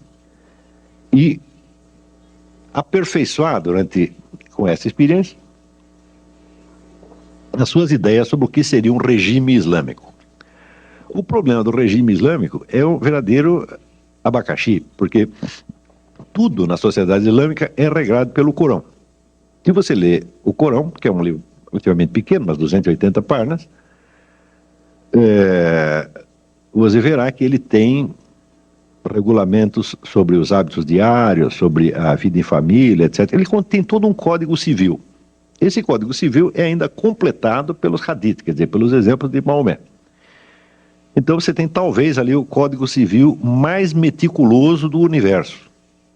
E aperfeiçoar com essa experiência as suas ideias sobre o que seria um regime islâmico. O problema do regime islâmico é um verdadeiro abacaxi, porque tudo na sociedade islâmica é regrado pelo Corão. Se você lê o Corão, que é um livro relativamente pequeno, umas 280 páginas, você verá que ele tem regulamentos sobre os hábitos diários, sobre a vida em família, etc. Ele contém todo um código civil. Esse código civil é ainda completado pelos hadith, quer dizer, pelos exemplos de Maomé. Então você tem talvez ali o código civil mais meticuloso do universo,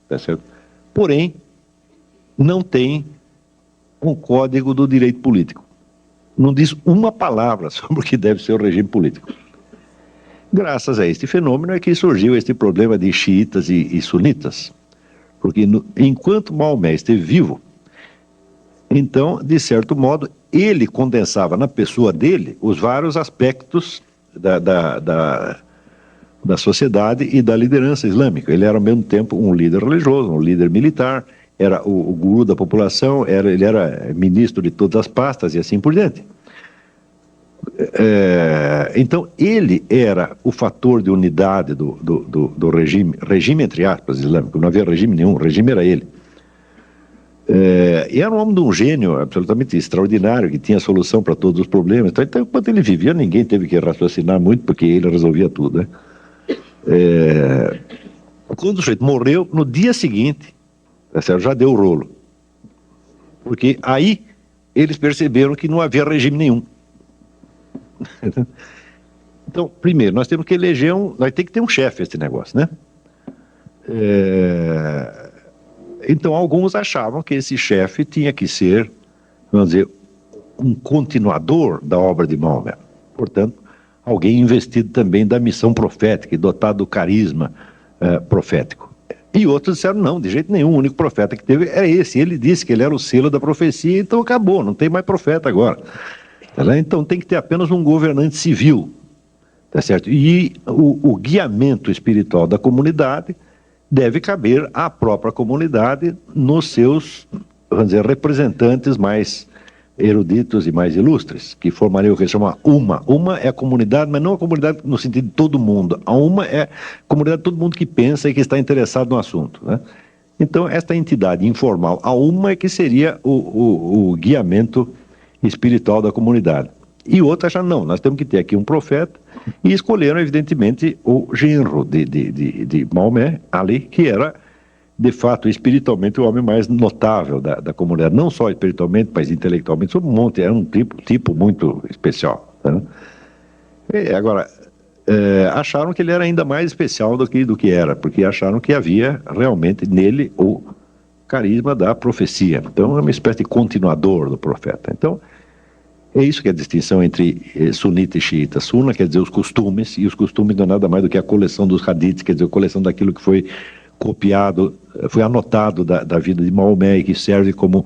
tá certo? Porém, não tem um código do direito político. Não diz uma palavra sobre o que deve ser o regime político. Graças a este fenômeno é que surgiu este problema de xiitas e sunitas. Porque enquanto Maomé esteve vivo, então, de certo modo, ele condensava na pessoa dele os vários aspectos da sociedade e da liderança islâmica. Ele era ao mesmo tempo um líder religioso, um líder militar, era o guru da população, ele era ministro de todas as pastas e assim por diante. Então ele era o fator de unidade do regime entre aspas islâmico. Não havia regime nenhum, o regime era ele. E era um homem de um gênio absolutamente extraordinário, que tinha solução para todos os problemas. Então enquanto ele vivia, ninguém teve que raciocinar muito, porque ele resolvia tudo, né? Quando o sujeito morreu, no dia seguinte, já deu o rolo. Porque aí eles perceberam que não havia regime nenhum. Então, primeiro, nós temos que eleger nós temos que ter um chefe esse negócio, né? Então, alguns achavam que esse chefe tinha que ser, vamos dizer, um continuador da obra de Maomé. Portanto, alguém investido também da missão profética e dotado do carisma profético. E outros disseram, não, de jeito nenhum, o único profeta que teve é esse. Ele disse que ele era o selo da profecia, então acabou, não tem mais profeta agora. Então tem que ter apenas um governante civil, tá certo? E o guiamento espiritual da comunidade deve caber à própria comunidade nos seus, vamos dizer, representantes mais eruditos e mais ilustres, que formariam o que se chama Uma. Uma é a comunidade, mas não a comunidade no sentido de todo mundo. A Uma é a comunidade de todo mundo que pensa e que está interessado no assunto, né? Então, esta entidade informal, a Uma, é que seria o guiamento espiritual da comunidade. E outra já não, nós temos que ter aqui um profeta, e escolheram, evidentemente, o genro de Maomé, Ali, que era, de fato, espiritualmente, o homem mais notável da comunidade, não só espiritualmente, mas intelectualmente, sobre um monte, era um tipo muito especial. Né? Agora, acharam que ele era ainda mais especial do que era, porque acharam que havia realmente nele o carisma da profecia. Então, é uma espécie de continuador do profeta. Então, é isso que é a distinção entre sunita e xiita. Sunna quer dizer os costumes, e os costumes não é nada mais do que a coleção dos hadiths, quer dizer, a coleção daquilo que foi copiado, foi anotado da vida de Maomé e que serve como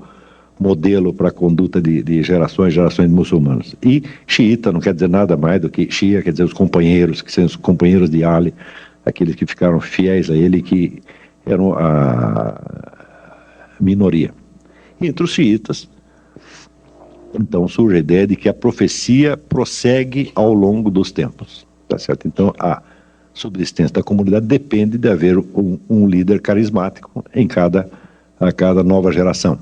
modelo para a conduta de gerações e gerações de muçulmanos. E xiita não quer dizer nada mais do que Shia, quer dizer os companheiros, que são os companheiros de Ali, aqueles que ficaram fiéis a ele, que eram a minoria. E entre os xiitas, então surge a ideia de que a profecia prossegue ao longo dos tempos, tá certo? Então a subsistência da comunidade depende de haver um líder carismático a cada nova geração.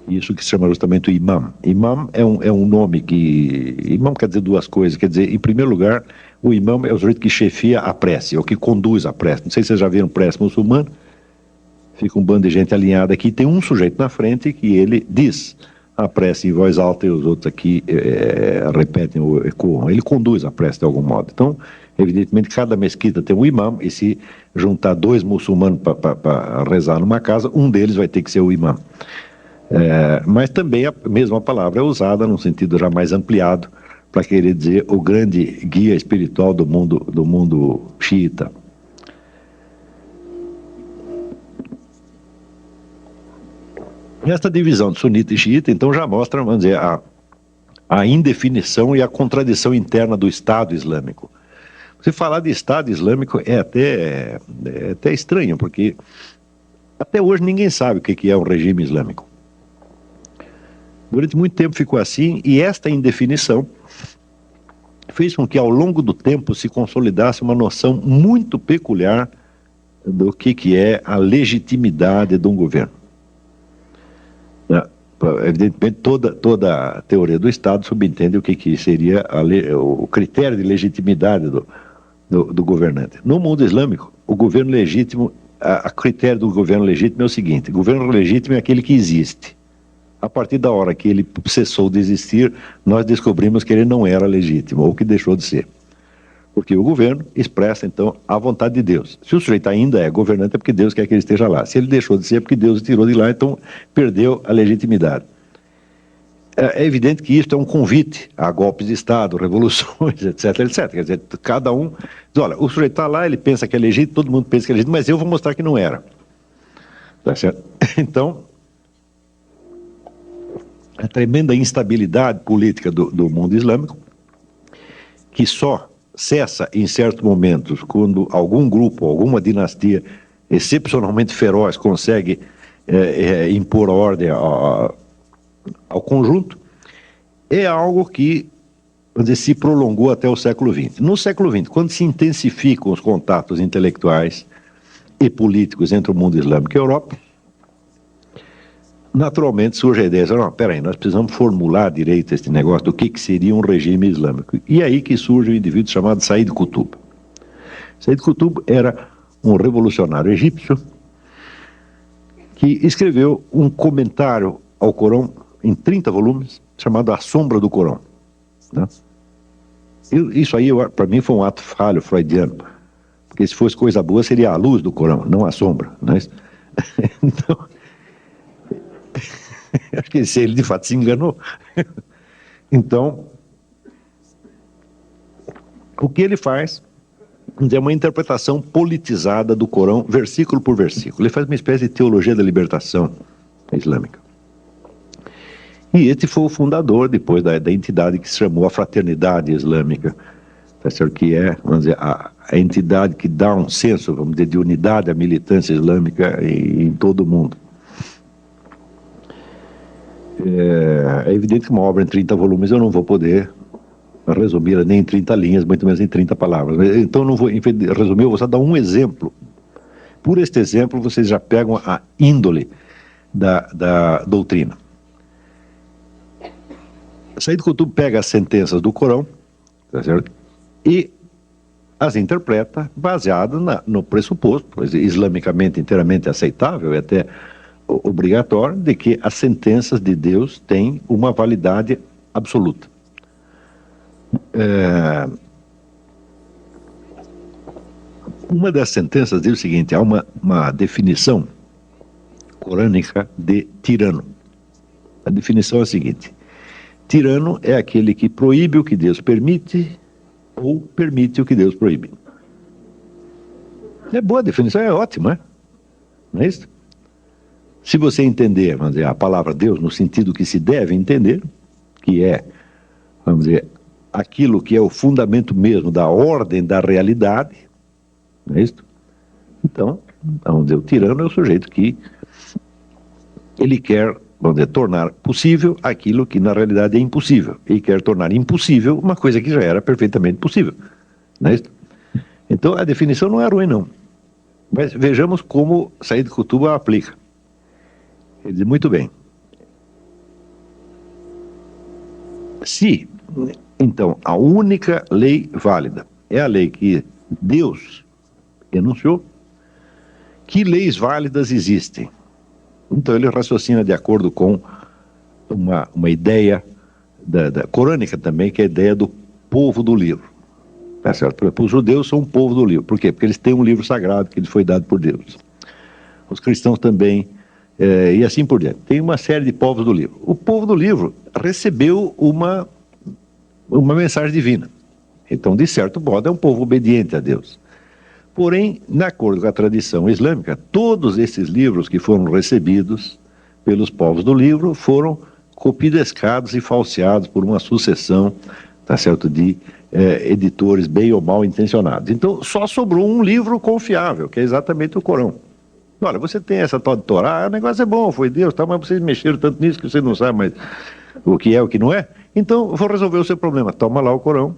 Isso que se chama justamente o imam. Imam é um nome que... Imam quer dizer duas coisas. Quer dizer, em primeiro lugar, o imam é o sujeito que chefia a prece, ou que conduz a prece. Não sei se vocês já viram prece muçulmana. Fica um bando de gente alinhada aqui. Tem um sujeito na frente que ele diz a prece em voz alta e os outros aqui repetem ou ecoam. Ele conduz a prece de algum modo. Então, evidentemente, cada mesquita tem um imam, e se juntar dois muçulmanos para rezar numa casa, um deles vai ter que ser o imam. Mas também a mesma palavra é usada num sentido já mais ampliado para querer dizer o grande guia espiritual do mundo xiita. Esta divisão de sunita e xiita então já mostra, vamos dizer, a indefinição e a contradição interna do Estado Islâmico. Você falar de Estado Islâmico é até estranho, porque até hoje ninguém sabe o que é um regime islâmico. Durante muito tempo ficou assim, e esta indefinição fez com que ao longo do tempo se consolidasse uma noção muito peculiar do que é a legitimidade de um governo. Evidentemente, toda a teoria do Estado subentende o que seria o critério de legitimidade do governante. No mundo islâmico, o governo legítimo, a critério do governo legítimo é o seguinte: o governo legítimo é aquele que existe. A partir da hora que ele cessou de existir, nós descobrimos que ele não era legítimo, ou que deixou de ser. Porque o governo expressa, então, a vontade de Deus. Se o sujeito ainda é governante, é porque Deus quer que ele esteja lá. Se ele deixou de ser, é porque Deus o tirou de lá, então perdeu a legitimidade. É evidente que isso é um convite a golpes de Estado, revoluções, etc, etc. Quer dizer, cada um diz, olha, o sujeito está lá, ele pensa que é legítimo, todo mundo pensa que é legítimo, mas eu vou mostrar que não era. Tá certo? Então, a tremenda instabilidade política do mundo islâmico, que só cessa em certos momentos quando algum grupo, alguma dinastia excepcionalmente feroz consegue impor ordem ao conjunto, é algo que, vamos dizer, se prolongou até o século XX. No século XX, quando se intensificam os contatos intelectuais e políticos entre o mundo islâmico e a Europa, naturalmente surge a ideia de, não, peraí, nós precisamos formular direito este negócio do que seria um regime islâmico. E aí que surge um indivíduo chamado Said Qutb. Said Qutb era um revolucionário egípcio que escreveu um comentário ao Corão em 30 volumes, chamado A Sombra do Corão. Né? Isso aí, para mim, foi um ato falho freudiano, porque se fosse coisa boa, seria a luz do Corão, não a sombra. Né? Então, acho que ele de fato se enganou. Então, o que ele faz é uma interpretação politizada do Corão, versículo por versículo. Ele faz uma espécie de teologia da libertação islâmica. E este foi o fundador, depois, da entidade que se chamou a Fraternidade Islâmica, tá certo? Que é, vamos dizer, a entidade que dá um senso, vamos dizer, de unidade à militância islâmica em todo o mundo. É evidente que uma obra em 30 volumes eu não vou poder resumir nem em 30 linhas, muito menos em 30 palavras. Então eu não vou resumir, eu vou só dar um exemplo. Por este exemplo, vocês já pegam a índole da doutrina. Said Qutb pega as sentenças do Corão, tá certo? E as interpreta baseado no pressuposto, islamicamente inteiramente aceitável e até obrigatório, de que as sentenças de Deus têm uma validade absoluta. Uma das sentenças diz o seguinte: há uma definição corânica de tirano. A definição é a seguinte: tirano é aquele que proíbe o que Deus permite ou permite o que Deus proíbe. É boa a definição, é ótima, não é isso? Se você entender, vamos dizer, a palavra Deus no sentido que se deve entender, que é, vamos dizer, aquilo que é o fundamento mesmo da ordem da realidade, não é isso? Então, vamos dizer, o tirano é o sujeito que ele quer, vamos dizer, tornar possível aquilo que na realidade é impossível. Ele quer tornar impossível uma coisa que já era perfeitamente possível, não é isso? Então, a definição não é ruim, não. Mas vejamos como Said Qutb a aplica. Ele diz, muito bem, Se, então, a única lei válida é a lei que Deus enunciou, que leis válidas existem? Então ele raciocina de acordo com uma ideia da corânica também, que é a ideia do povo do livro. Tá certo? Por exemplo, os judeus são um povo do livro. Por quê? Porque eles têm um livro sagrado que lhes foi dado por Deus. Os cristãos também, e assim por diante. Tem uma série de povos do livro. O povo do livro recebeu uma mensagem divina. Então, de certo modo, é um povo obediente a Deus. Porém, de acordo com a tradição islâmica, todos esses livros que foram recebidos pelos povos do livro foram copidescados e falseados por uma sucessão, tá certo, de editores bem ou mal intencionados. Então, só sobrou um livro confiável, que é exatamente o Corão. Olha, você tem essa tal de Torá, o negócio é bom, foi Deus, tá, mas vocês mexeram tanto nisso que você não sabe mais o que é o que não é. Então, eu vou resolver o seu problema. Toma lá o Corão,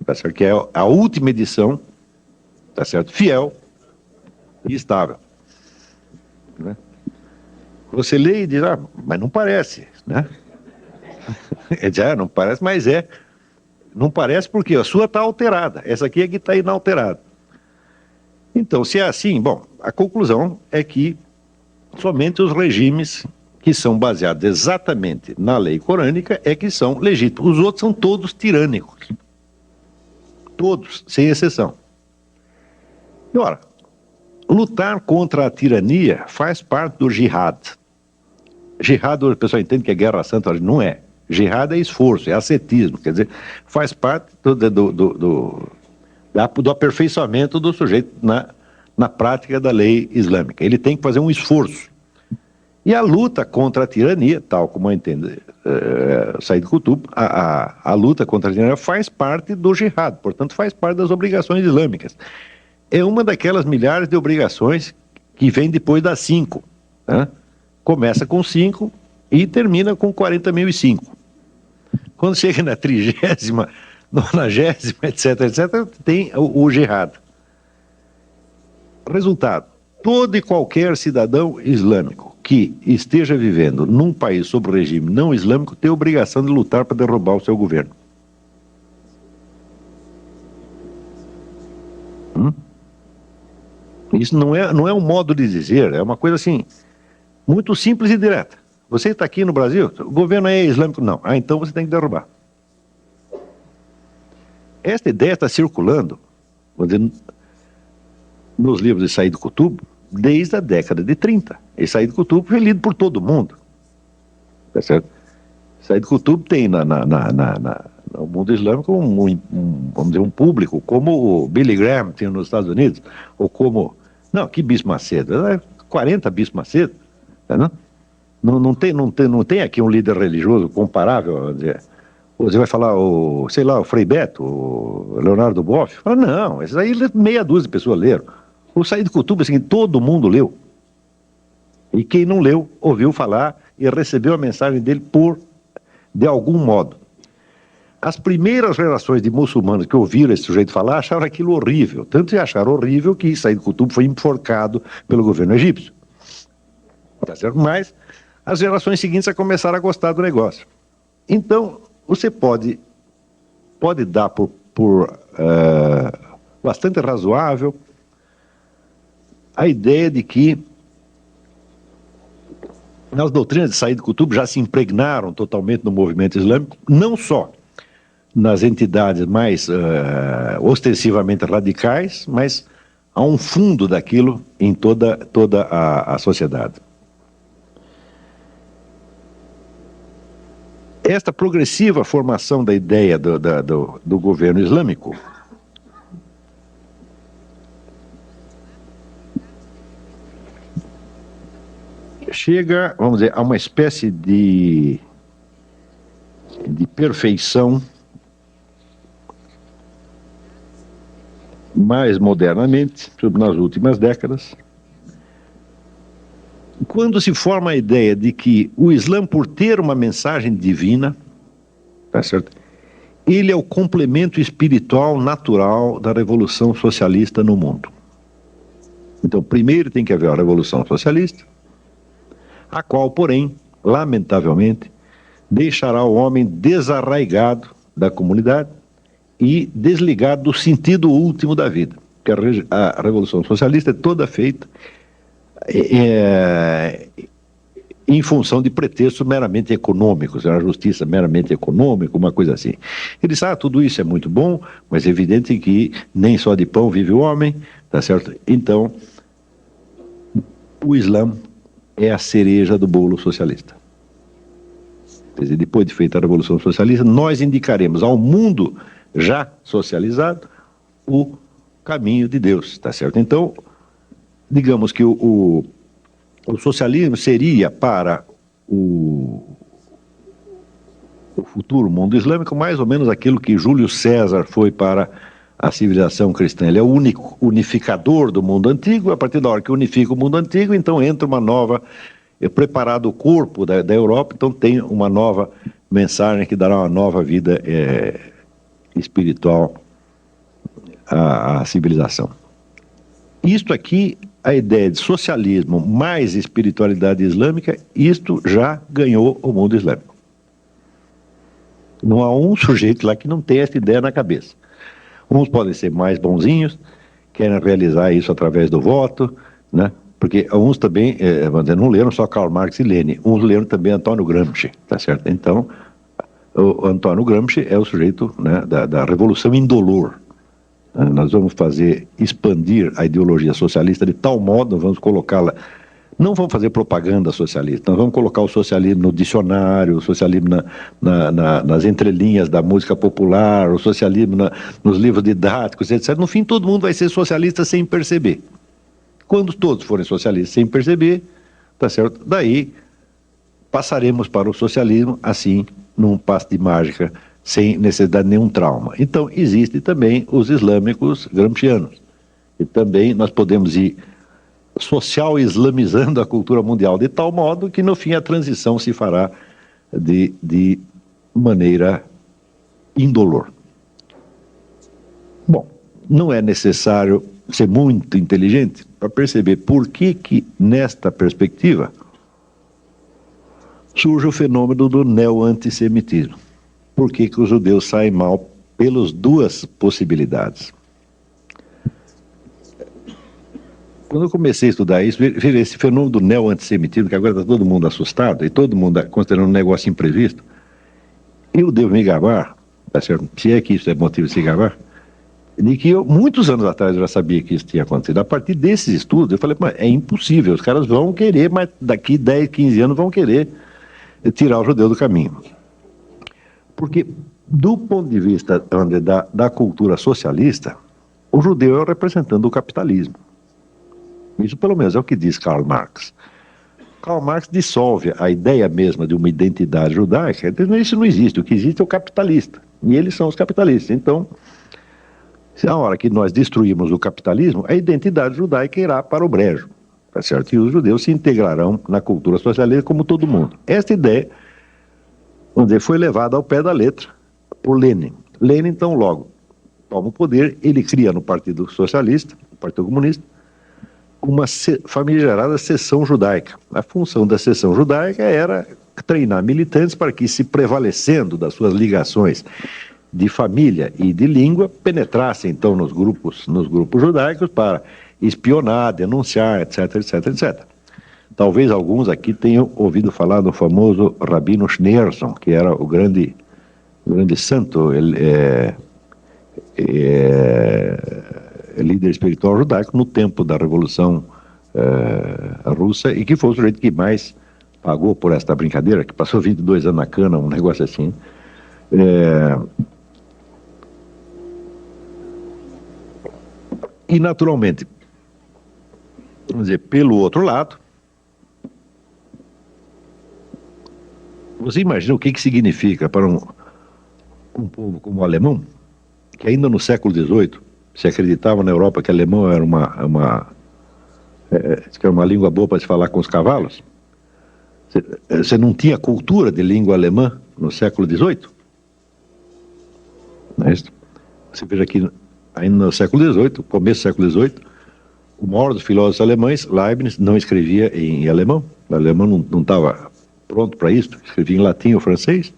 tá certo, que é a última edição, tá certo, fiel e estável. Né? Você lê e diz, mas não parece, né? Não parece, mas é. Não parece porque a sua está alterada. Essa aqui é que está inalterada. Então, se é assim, bom, a conclusão é que somente os regimes que são baseados exatamente na lei corânica é que são legítimos. Os outros são todos tirânicos. Todos, sem exceção. E, ora, lutar contra a tirania faz parte do jihad. Jihad, o pessoal entende que é guerra santa, não é. Jihad é esforço, é ascetismo, quer dizer, faz parte do aperfeiçoamento do sujeito na prática da lei islâmica. Ele tem que fazer um esforço. E a luta contra a tirania, tal como entende Said Qutb, a luta contra a tirania faz parte do jihad, portanto faz parte das obrigações islâmicas. É uma daquelas milhares de obrigações que vem depois das 5. Né? Começa com 5 e termina com 40.005. Quando chega na 30ª, 90ª, etc., tem o jihad. Resultado, todo e qualquer cidadão islâmico que esteja vivendo num país sob regime não islâmico tem a obrigação de lutar para derrubar o seu governo. Isso não é um modo de dizer, é uma coisa assim, muito simples e direta. Você está aqui no Brasil, o governo é islâmico? Não. Então você tem que derrubar. Esta ideia está circulando, vou dizer, nos livros de Said Qutb desde a década de 30. E Said Qutb foi lido por todo mundo. Tá certo? Said Qutb tem no mundo islâmico vamos dizer, um público, como o Billy Graham tinha nos Estados Unidos, ou como... Não, que Bispo Macedo? 40 Bispo Macedo. Tá, não tem aqui um líder religioso comparável. Você vai falar, o Frei Beto, o Leonardo Boff? Fala, não, esses aí meia dúzia de pessoas leram. O Said Qutb, assim, todo mundo leu. E quem não leu, ouviu falar e recebeu a mensagem dele de algum modo. As primeiras gerações de muçulmanos que ouviram esse sujeito falar acharam aquilo horrível. Tanto acharam horrível que Said Qutb foi enforcado pelo governo egípcio. Tá certo? Mas as gerações seguintes começaram a gostar do negócio. Então, você pode dar por bastante razoável a ideia de que as doutrinas de Said Qutb já se impregnaram totalmente no movimento islâmico, não só nas entidades mais ostensivamente radicais, mas há um fundo daquilo em toda a sociedade. Esta progressiva formação da ideia do governo islâmico chega, vamos dizer, a uma espécie de perfeição mais modernamente, nas últimas décadas, quando se forma a ideia de que o Islã, por ter uma mensagem divina, tá certo? Ele é o complemento espiritual natural da revolução socialista no mundo. Então, primeiro tem que haver a revolução socialista, a qual, porém, lamentavelmente, deixará o homem desarraigado da comunidade e desligado do sentido último da vida. Porque a Revolução Socialista é toda feita em função de pretextos meramente econômicos, a justiça meramente econômica, uma coisa assim. Ele disse, tudo isso é muito bom, mas é evidente que nem só de pão vive o homem, tá certo? Então, o Islã é a cereja do bolo socialista. Quer dizer, depois de feita a Revolução Socialista, nós indicaremos ao mundo já socializado o caminho de Deus, tá certo? Então, digamos que o socialismo seria para o futuro mundo islâmico mais ou menos aquilo que Júlio César foi para a civilização cristã. Ele é o único unificador do mundo antigo. A partir da hora que unifica o mundo antigo, então entra uma nova, preparado o corpo da Europa, então tem uma nova mensagem que dará uma nova vida espiritual à civilização. Isto aqui, a ideia de socialismo mais espiritualidade islâmica, isto já ganhou o mundo islâmico. Não há um sujeito lá que não tenha essa ideia na cabeça. Uns podem ser mais bonzinhos, querem realizar isso através do voto, né? Porque uns também, não leram só Karl Marx e Lenin, uns leram também Antônio Gramsci, tá certo? Então, o Antônio Gramsci é o sujeito, né, da Revolução Indolor. Nós vamos expandir a ideologia socialista de tal modo, vamos colocá-la, não vamos fazer propaganda socialista, nós vamos colocar o socialismo no dicionário, o socialismo nas entrelinhas da música popular, o socialismo nos livros didáticos, etc. No fim, todo mundo vai ser socialista sem perceber. Quando todos forem socialistas sem perceber, tá certo? Daí passaremos para o socialismo, assim, num passe de mágica, sem necessidade de nenhum trauma. Então, existem também os islâmicos gramscianos. E também nós podemos ir social islamizando a cultura mundial de tal modo que, no fim, a transição se fará de maneira indolor. Bom, não é necessário ser muito inteligente para perceber por que nesta perspectiva, surge o fenômeno do neo-antissemitismo. Por que os judeus saem mal pelas duas possibilidades? Quando eu comecei a estudar isso, veja esse fenômeno do neo-antissemitismo, que agora está todo mundo assustado, e todo mundo considerando um negócio imprevisto, eu devo me gabar, tá certo? Se é que isso é motivo de se gabar, de que muitos anos atrás eu já sabia que isso tinha acontecido. A partir desses estudos, eu falei, mas é impossível, os caras vão querer, mas daqui 10, 15 anos vão querer tirar o judeu do caminho. Porque, do ponto de vista da cultura socialista, o judeu é o representante do capitalismo. Isso, pelo menos, é o que diz Karl Marx. Karl Marx dissolve a ideia mesma de uma identidade judaica. Isso não existe. O que existe é o capitalista. E eles são os capitalistas. Então, se a hora que nós destruímos o capitalismo, a identidade judaica irá para o brejo. Tá certo? E os judeus se integrarão na cultura socialista como todo mundo. Esta ideia, vamos dizer, foi levada ao pé da letra por Lenin. Lenin, então, logo toma o poder, ele cria no Partido Socialista, no Partido Comunista, uma famigerada seção judaica. A função da seção judaica era treinar militantes para que, se prevalecendo das suas ligações de família e de língua, penetrassem então nos grupos judaicos para espionar, denunciar, etc, etc, etc. Talvez alguns aqui tenham ouvido falar do famoso Rabino Schneerson, que era o grande santo, líder espiritual judaico no tempo da Revolução Russa, e que foi o sujeito que mais pagou por esta brincadeira, que passou 22 anos na cana, um negócio assim. E, naturalmente, vamos dizer, pelo outro lado, você imagina o que significa para um povo como o alemão, que ainda no século XVIII se acreditava na Europa que alemão era uma língua boa para se falar com os cavalos. Você não tinha cultura de língua alemã no século XVIII? Não é isso? Você veja que ainda no século XVIII, começo do século XVIII, o maior dos filósofos alemães, Leibniz, não escrevia em alemão. O alemão não estava pronto para isso, escrevi em latim ou francês.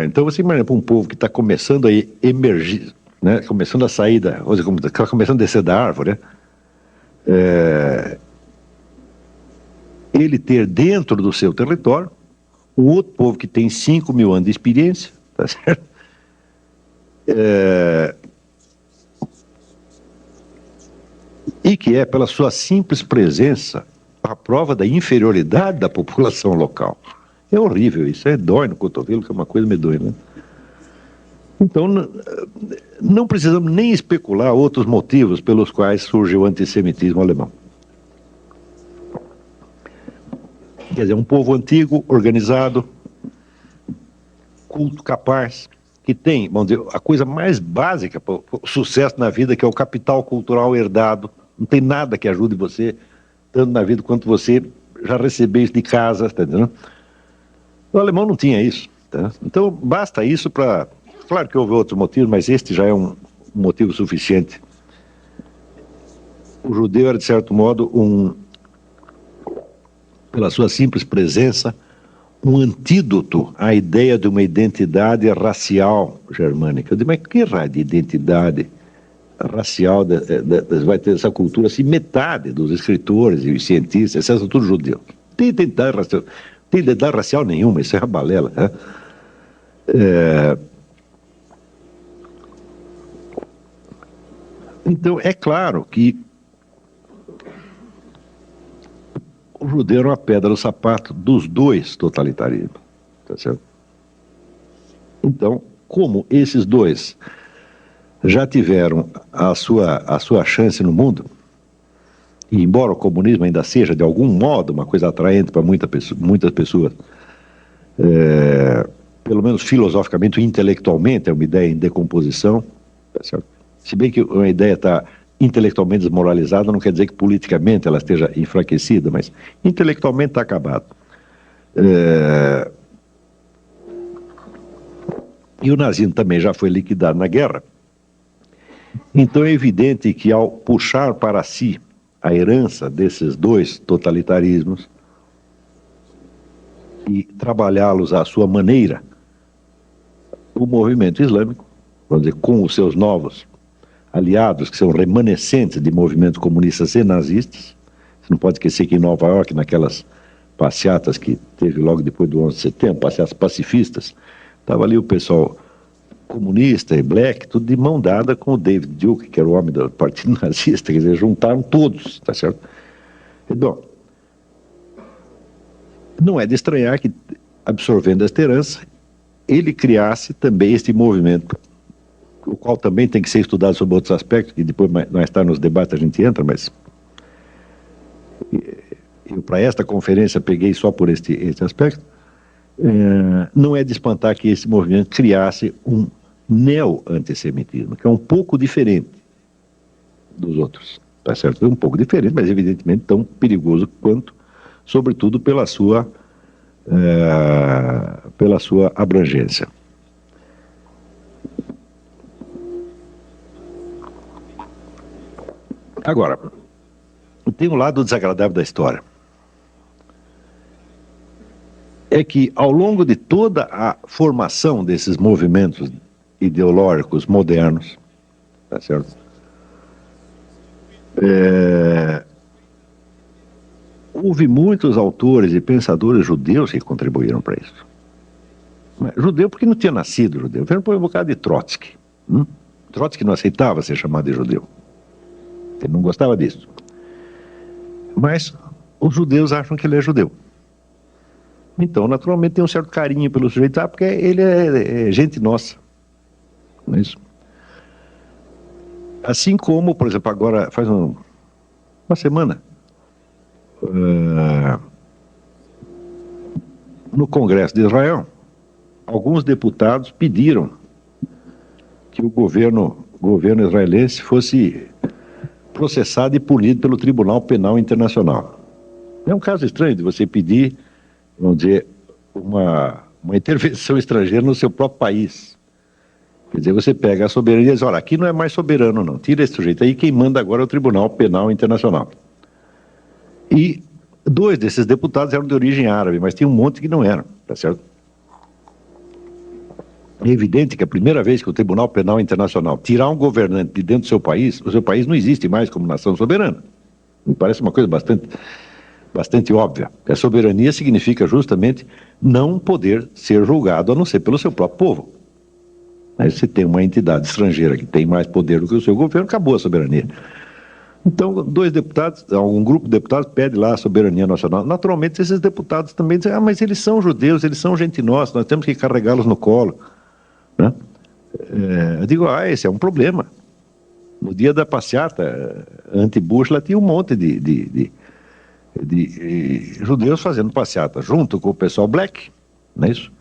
Então você imagina para um povo que está começando a emergir, né, começando a sair está começando a descer da árvore, né, ele ter dentro do seu território um outro povo que tem 5.000 anos de experiência, tá certo? E que é, pela sua simples presença, a prova da inferioridade da população local. É horrível isso, dói no cotovelo, que é uma coisa medonha, né? Então, não precisamos nem especular outros motivos pelos quais surgiu o antissemitismo alemão. Quer dizer, um povo antigo, organizado, culto, capaz, que tem, vamos dizer, a coisa mais básica para o sucesso na vida, que é o capital cultural herdado. Não tem nada que ajude você, tanto na vida quanto você já recebeu isso de casa, tá entendendo? O alemão não tinha isso, tá? Então basta isso para... Claro que houve outros motivos, mas este já é um motivo suficiente. O judeu era, de certo modo, pela sua simples presença, um antídoto à ideia de uma identidade racial germânica. Eu digo, mas que raio de identidade racial vai ter essa cultura? Assim, metade dos escritores e os cientistas, esses são todos judeus. Tem identidade racial nenhuma, isso é uma balela, né? Então, é claro que o judeu era uma pedra no sapato dos dois totalitarismos, tá certo? Então, como esses dois já tiveram a sua chance no mundo, e embora o comunismo ainda seja, de algum modo, uma coisa atraente para muitas pessoas, pelo menos filosoficamente ou intelectualmente, é uma ideia em decomposição, tá certo? Se bem que uma ideia está intelectualmente desmoralizada, não quer dizer que politicamente ela esteja enfraquecida, mas intelectualmente está acabado. E o nazismo também já foi liquidado na guerra. Então é evidente que, ao puxar para si a herança desses dois totalitarismos e trabalhá-los à sua maneira, o movimento islâmico, vamos dizer, com os seus novos aliados, que são remanescentes de movimentos comunistas e nazistas. Você não pode esquecer que em Nova York, naquelas passeatas que teve logo depois do 11 de setembro, passeatas pacifistas, estava ali o pessoal comunista e black, tudo de mão dada com o David Duke, que era o homem do partido nazista, quer dizer, juntaram todos, tá certo? Então, não é de estranhar que, absorvendo esta herança, ele criasse também este movimento, o qual também tem que ser estudado sob outros aspectos, que depois mais tarde nos debates a gente entra, mas eu para esta conferência peguei só por este aspecto. Não é de espantar que esse movimento criasse um neo-antissemitismo, que é um pouco diferente dos outros, tá certo? É um pouco diferente, mas evidentemente tão perigoso quanto, sobretudo pela sua abrangência. Agora, tem um lado desagradável da história. É que, ao longo de toda a formação desses movimentos ideológicos modernos, tá certo? Houve muitos autores e pensadores judeus que contribuíram para isso. Judeu porque não tinha nascido judeu. Foi um bocado de Trotsky. Trotsky não aceitava ser chamado de judeu. Ele não gostava disso. Mas os judeus acham que ele é judeu. Então, naturalmente, tem um certo carinho pelo sujeito, porque ele é gente nossa. Não é isso? Assim como, por exemplo, agora, faz uma semana, no Congresso de Israel, alguns deputados pediram que o governo israelense fosse processado e punido pelo Tribunal Penal Internacional. É um caso estranho de você pedir, vamos dizer, uma intervenção estrangeira no seu próprio país. Quer dizer, você pega a soberania e diz, olha, aqui não é mais soberano não, tira esse sujeito aí, quem manda agora é o Tribunal Penal Internacional. E 2 desses deputados eram de origem árabe, mas tinha um monte que não eram, tá certo? É evidente que a primeira vez que o Tribunal Penal Internacional tirar um governante de dentro do seu país, o seu país não existe mais como nação soberana. Me parece uma coisa bastante óbvia. A soberania significa justamente não poder ser julgado a não ser pelo seu próprio povo. Aí você tem uma entidade estrangeira que tem mais poder do que o seu governo, acabou a soberania. Então, 2 deputados, um grupo de deputados pede lá a soberania nacional. Naturalmente, esses deputados também dizem, mas eles são judeus, eles são gente nossa, nós temos que carregá-los no colo. Né? Eu digo, esse é um problema. No dia da passeata anti-Bush, lá tinha um monte de judeus fazendo passeata, junto com o pessoal black, não é isso?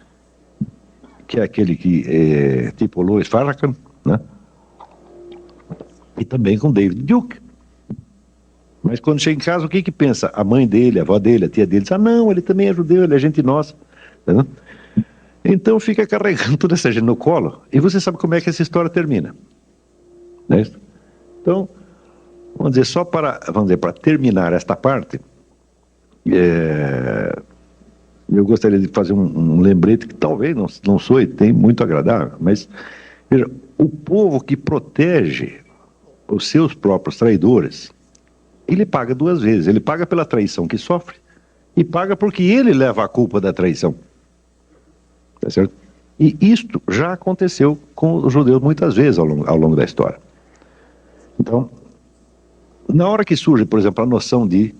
Que é aquele que, tipo Louis Farrakhan, né? E também com David Duke. Mas quando chega em casa, o que pensa? A mãe dele, a avó dele, a tia dele, diz, não, ele também é judeu, ele é gente nossa. Tá. Então fica carregando toda essa gente no colo, e você sabe como é que essa história termina. Não é isso? Então, vamos dizer, para terminar esta parte, eu gostaria de fazer um lembrete que talvez não soe tem muito agradável, mas veja, o povo que protege os seus próprios traidores, ele paga 2 vezes. Ele paga pela traição que sofre e paga porque ele leva a culpa da traição. Tá certo? E isto já aconteceu com os judeus muitas vezes ao longo da história. Então, na hora que surge, por exemplo, a noção de...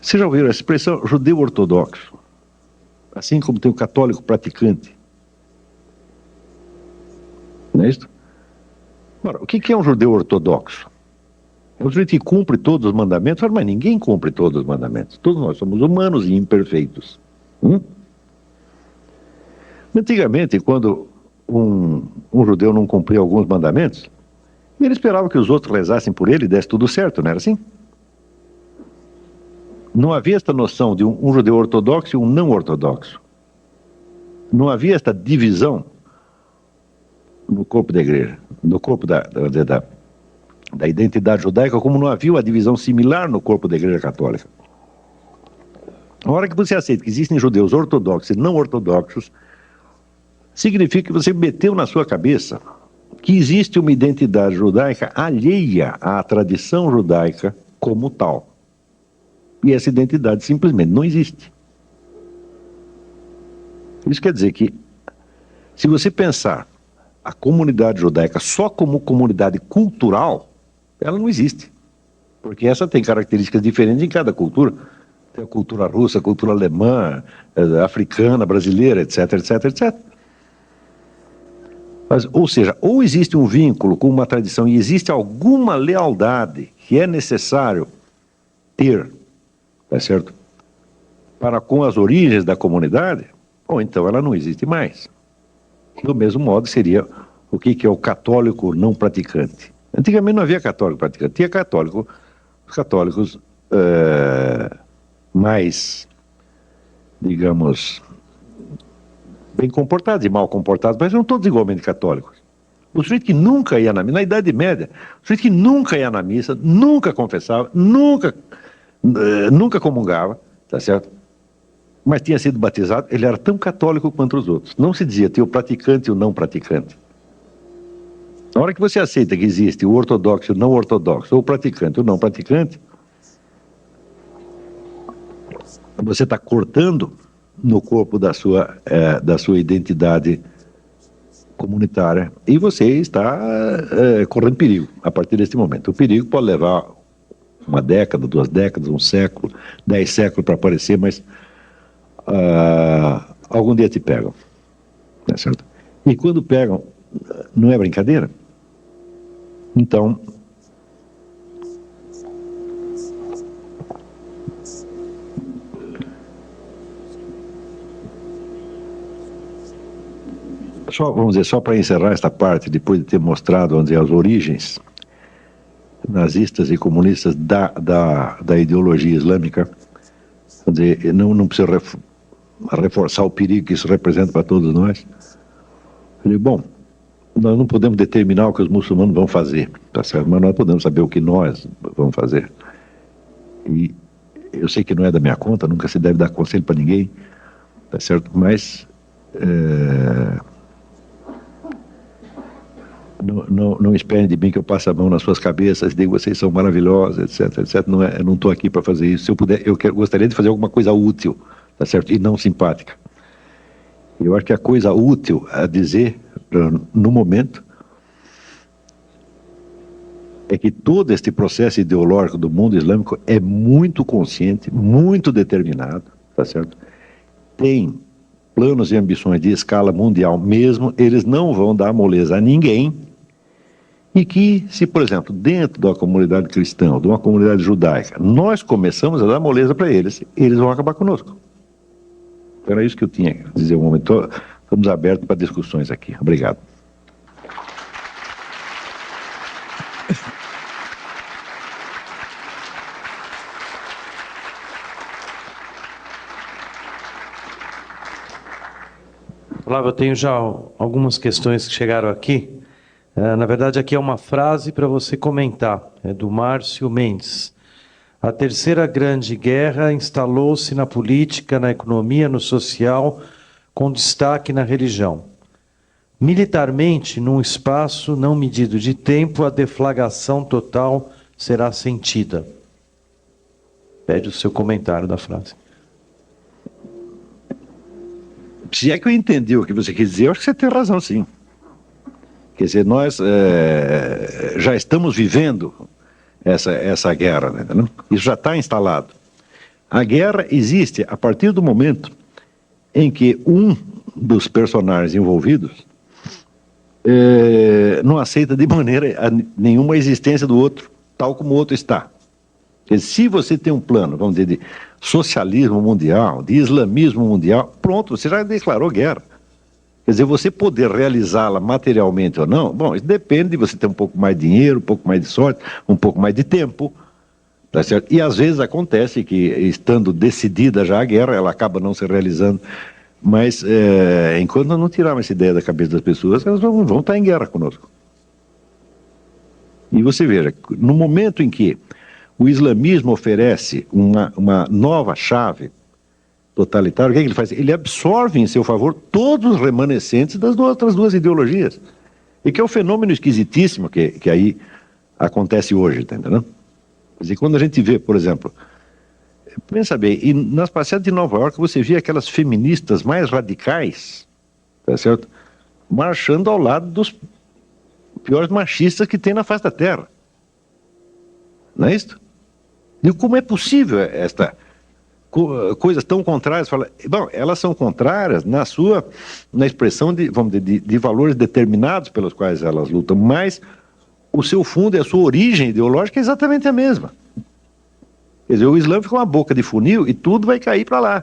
vocês já ouviram a expressão judeu ortodoxo? Assim como tem o católico praticante. Não é isso? Agora, o que é um judeu ortodoxo? É um sujeito que cumpre todos os mandamentos, mas ninguém cumpre todos os mandamentos. Todos nós somos humanos e imperfeitos. Antigamente, quando um judeu não cumpria alguns mandamentos, ele esperava que os outros rezassem por ele e desse tudo certo, não era assim? Não havia esta noção de um judeu ortodoxo e um não ortodoxo. Não havia esta divisão no corpo da igreja, no corpo da identidade judaica, como não havia uma divisão similar no corpo da igreja católica. A hora que você aceita que existem judeus ortodoxos e não ortodoxos, significa que você meteu na sua cabeça que existe uma identidade judaica alheia à tradição judaica como tal. E essa identidade simplesmente não existe. Isso quer dizer que, se você pensar a comunidade judaica só como comunidade cultural, ela não existe. Porque essa tem características diferentes em cada cultura. Tem a cultura russa, a cultura alemã, africana, brasileira, etc, etc, etc. Mas, ou seja, ou existe um vínculo com uma tradição e existe alguma lealdade que é necessário ter, tá certo? Para com as origens da comunidade, ou então ela não existe mais. Do mesmo modo seria o que é o católico não praticante. Antigamente não havia católico praticante, tinha os católicos mais, digamos, bem comportados e mal comportados, mas não todos igualmente católicos. O sujeito que nunca ia na Idade Média, o sujeito que nunca ia na missa, nunca confessava, nunca comungava, tá certo? Mas tinha sido batizado, ele era tão católico quanto os outros. Não se dizia, tem o praticante e o não praticante. Na hora que você aceita que existe o ortodoxo e o não ortodoxo, ou o praticante e o não praticante, você está cortando no corpo da sua identidade comunitária e você está correndo perigo a partir desse momento. O perigo pode levar 1 década, 2 décadas, 1 século, 10 séculos para aparecer, mas algum dia te pegam, não é certo? E quando pegam, não é brincadeira? Então, só para encerrar esta parte, depois de ter mostrado, vamos dizer, as origens nazistas e comunistas da ideologia islâmica, vamos dizer, não precisa reforçar o perigo que isso representa para todos nós. Eu digo, bom, nós não podemos determinar o que os muçulmanos vão fazer, tá certo? Mas nós podemos saber o que nós vamos fazer. E eu sei que não é da minha conta, nunca se deve dar conselho para ninguém, tá certo? Mas não esperem de mim que eu passe a mão nas suas cabeças e diga vocês são maravilhosos, etc, etc. Eu não estou aqui para fazer isso. Se eu puder, gostaria de fazer alguma coisa útil, tá certo? E não simpática. Eu acho que a coisa útil a dizer, no momento, é que todo este processo ideológico do mundo islâmico é muito consciente, muito determinado, tá certo? Tem planos e ambições de escala mundial mesmo, eles não vão dar moleza a ninguém. E que, se, por exemplo, dentro da comunidade cristã, de uma comunidade judaica, nós começamos a dar moleza para eles, eles vão acabar conosco. Então, era isso que eu tinha que dizer um momento. Estamos abertos para discussões aqui. Obrigado. Olavo, eu tenho já algumas questões que chegaram aqui. Na verdade, aqui é uma frase para você comentar. É do Márcio Mendes. A terceira grande guerra instalou-se na política, na economia, no social, com destaque na religião. Militarmente, num espaço não medido de tempo, a deflagração total será sentida. Pede o seu comentário da frase. Se é que eu entendi o que você quis dizer, eu acho que você tem razão, sim. Quer dizer, nós já estamos vivendo essa guerra, né? Isso já está instalado. A guerra existe a partir do momento em que um dos personagens envolvidos não aceita de maneira nenhuma a existência do outro, tal como o outro está. Quer dizer, se você tem um plano, vamos dizer, de socialismo mundial, de islamismo mundial, pronto, você já declarou guerra. Quer dizer, você poder realizá-la materialmente ou não, bom, isso depende de você ter um pouco mais de dinheiro, um pouco mais de sorte, um pouco mais de tempo, tá certo? E às vezes acontece que, estando decidida já a guerra, ela acaba não se realizando, mas enquanto não tirarmos essa ideia da cabeça das pessoas, elas vão estar em guerra conosco. E você veja, no momento em que o islamismo oferece uma nova chave totalitária, o que é que ele faz? Ele absorve em seu favor todos os remanescentes das outras duas ideologias. E que é um fenômeno esquisitíssimo que aí acontece hoje, tá entendendo? Quer dizer, quando a gente vê, por exemplo, pensa bem, e nas passeatas de Nova York você vê aquelas feministas mais radicais, tá certo? Marchando ao lado dos piores machistas que tem na face da Terra. Não é isso? E como é possível esta coisas tão contrárias? Bom, elas são contrárias na expressão vamos dizer, de valores determinados pelos quais elas lutam, mas o seu fundo e a sua origem ideológica é exatamente a mesma. Quer dizer, o Islã fica uma boca de funil e tudo vai cair para lá.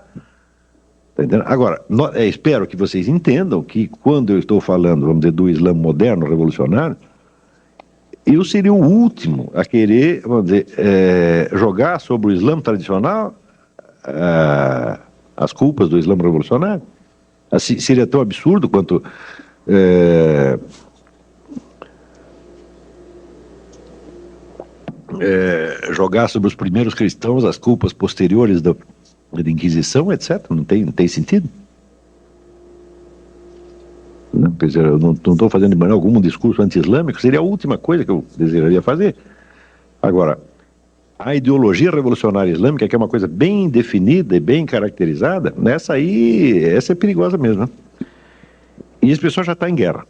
Tá entendendo? Agora, espero que vocês entendam que quando eu estou falando, vamos dizer, do Islã moderno, revolucionário, eu seria o último a querer, vamos dizer, jogar sobre o Islã tradicional as culpas do Islã revolucionário. Assim, seria tão absurdo quanto jogar sobre os primeiros cristãos as culpas posteriores da Inquisição, etc. Não tem sentido. Quer dizer, eu não estou fazendo de maneira alguma um discurso anti-islâmico, seria a última coisa que eu desejaria fazer. Agora, a ideologia revolucionária islâmica, que é uma coisa bem definida e bem caracterizada, essa é perigosa mesmo. Né? E as pessoas já estão em guerra.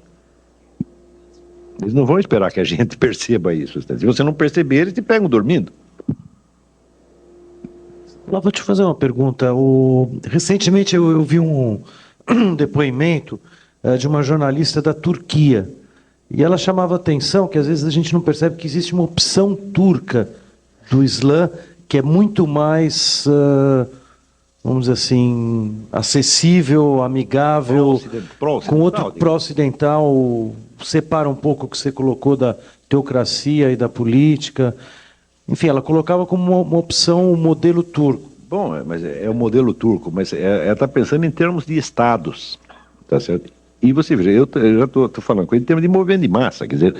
Eles não vão esperar que a gente perceba isso. Se você não perceber, eles te pegam dormindo. Lá vou te fazer uma pergunta. Recentemente eu vi um depoimento de uma jornalista da Turquia. E ela chamava a atenção que às vezes a gente não percebe que existe uma opção turca do Islã que é muito mais, vamos dizer assim, acessível, amigável, com outro pró-ocidental, separa um pouco o que você colocou da teocracia e da política. Enfim, ela colocava como uma opção o modelo turco. Bom, mas é o modelo turco, mas ela está pensando em termos de estados, tá certo? E você veja, eu já estou falando com ele em termos de movimento de massa, quer dizer,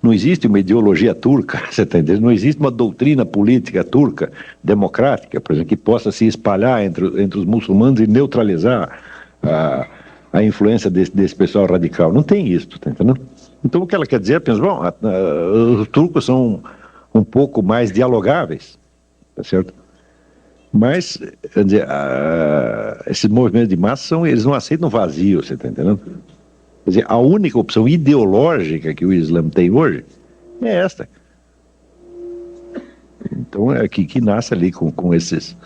não existe uma ideologia turca, você está entendendo? Não existe uma doutrina política turca, democrática, por exemplo, que possa se espalhar entre os muçulmanos e neutralizar a influência desse pessoal radical. Não tem isso, tá entendendo? Então o que ela quer dizer é apenas, bom, os turcos são um pouco mais dialogáveis, tá certo? Mas, quer dizer, esses movimentos de massa, eles não aceitam vazio, você está entendendo? Quer dizer, a única opção ideológica que o Islã tem hoje é esta. Então, é que nasce ali com esses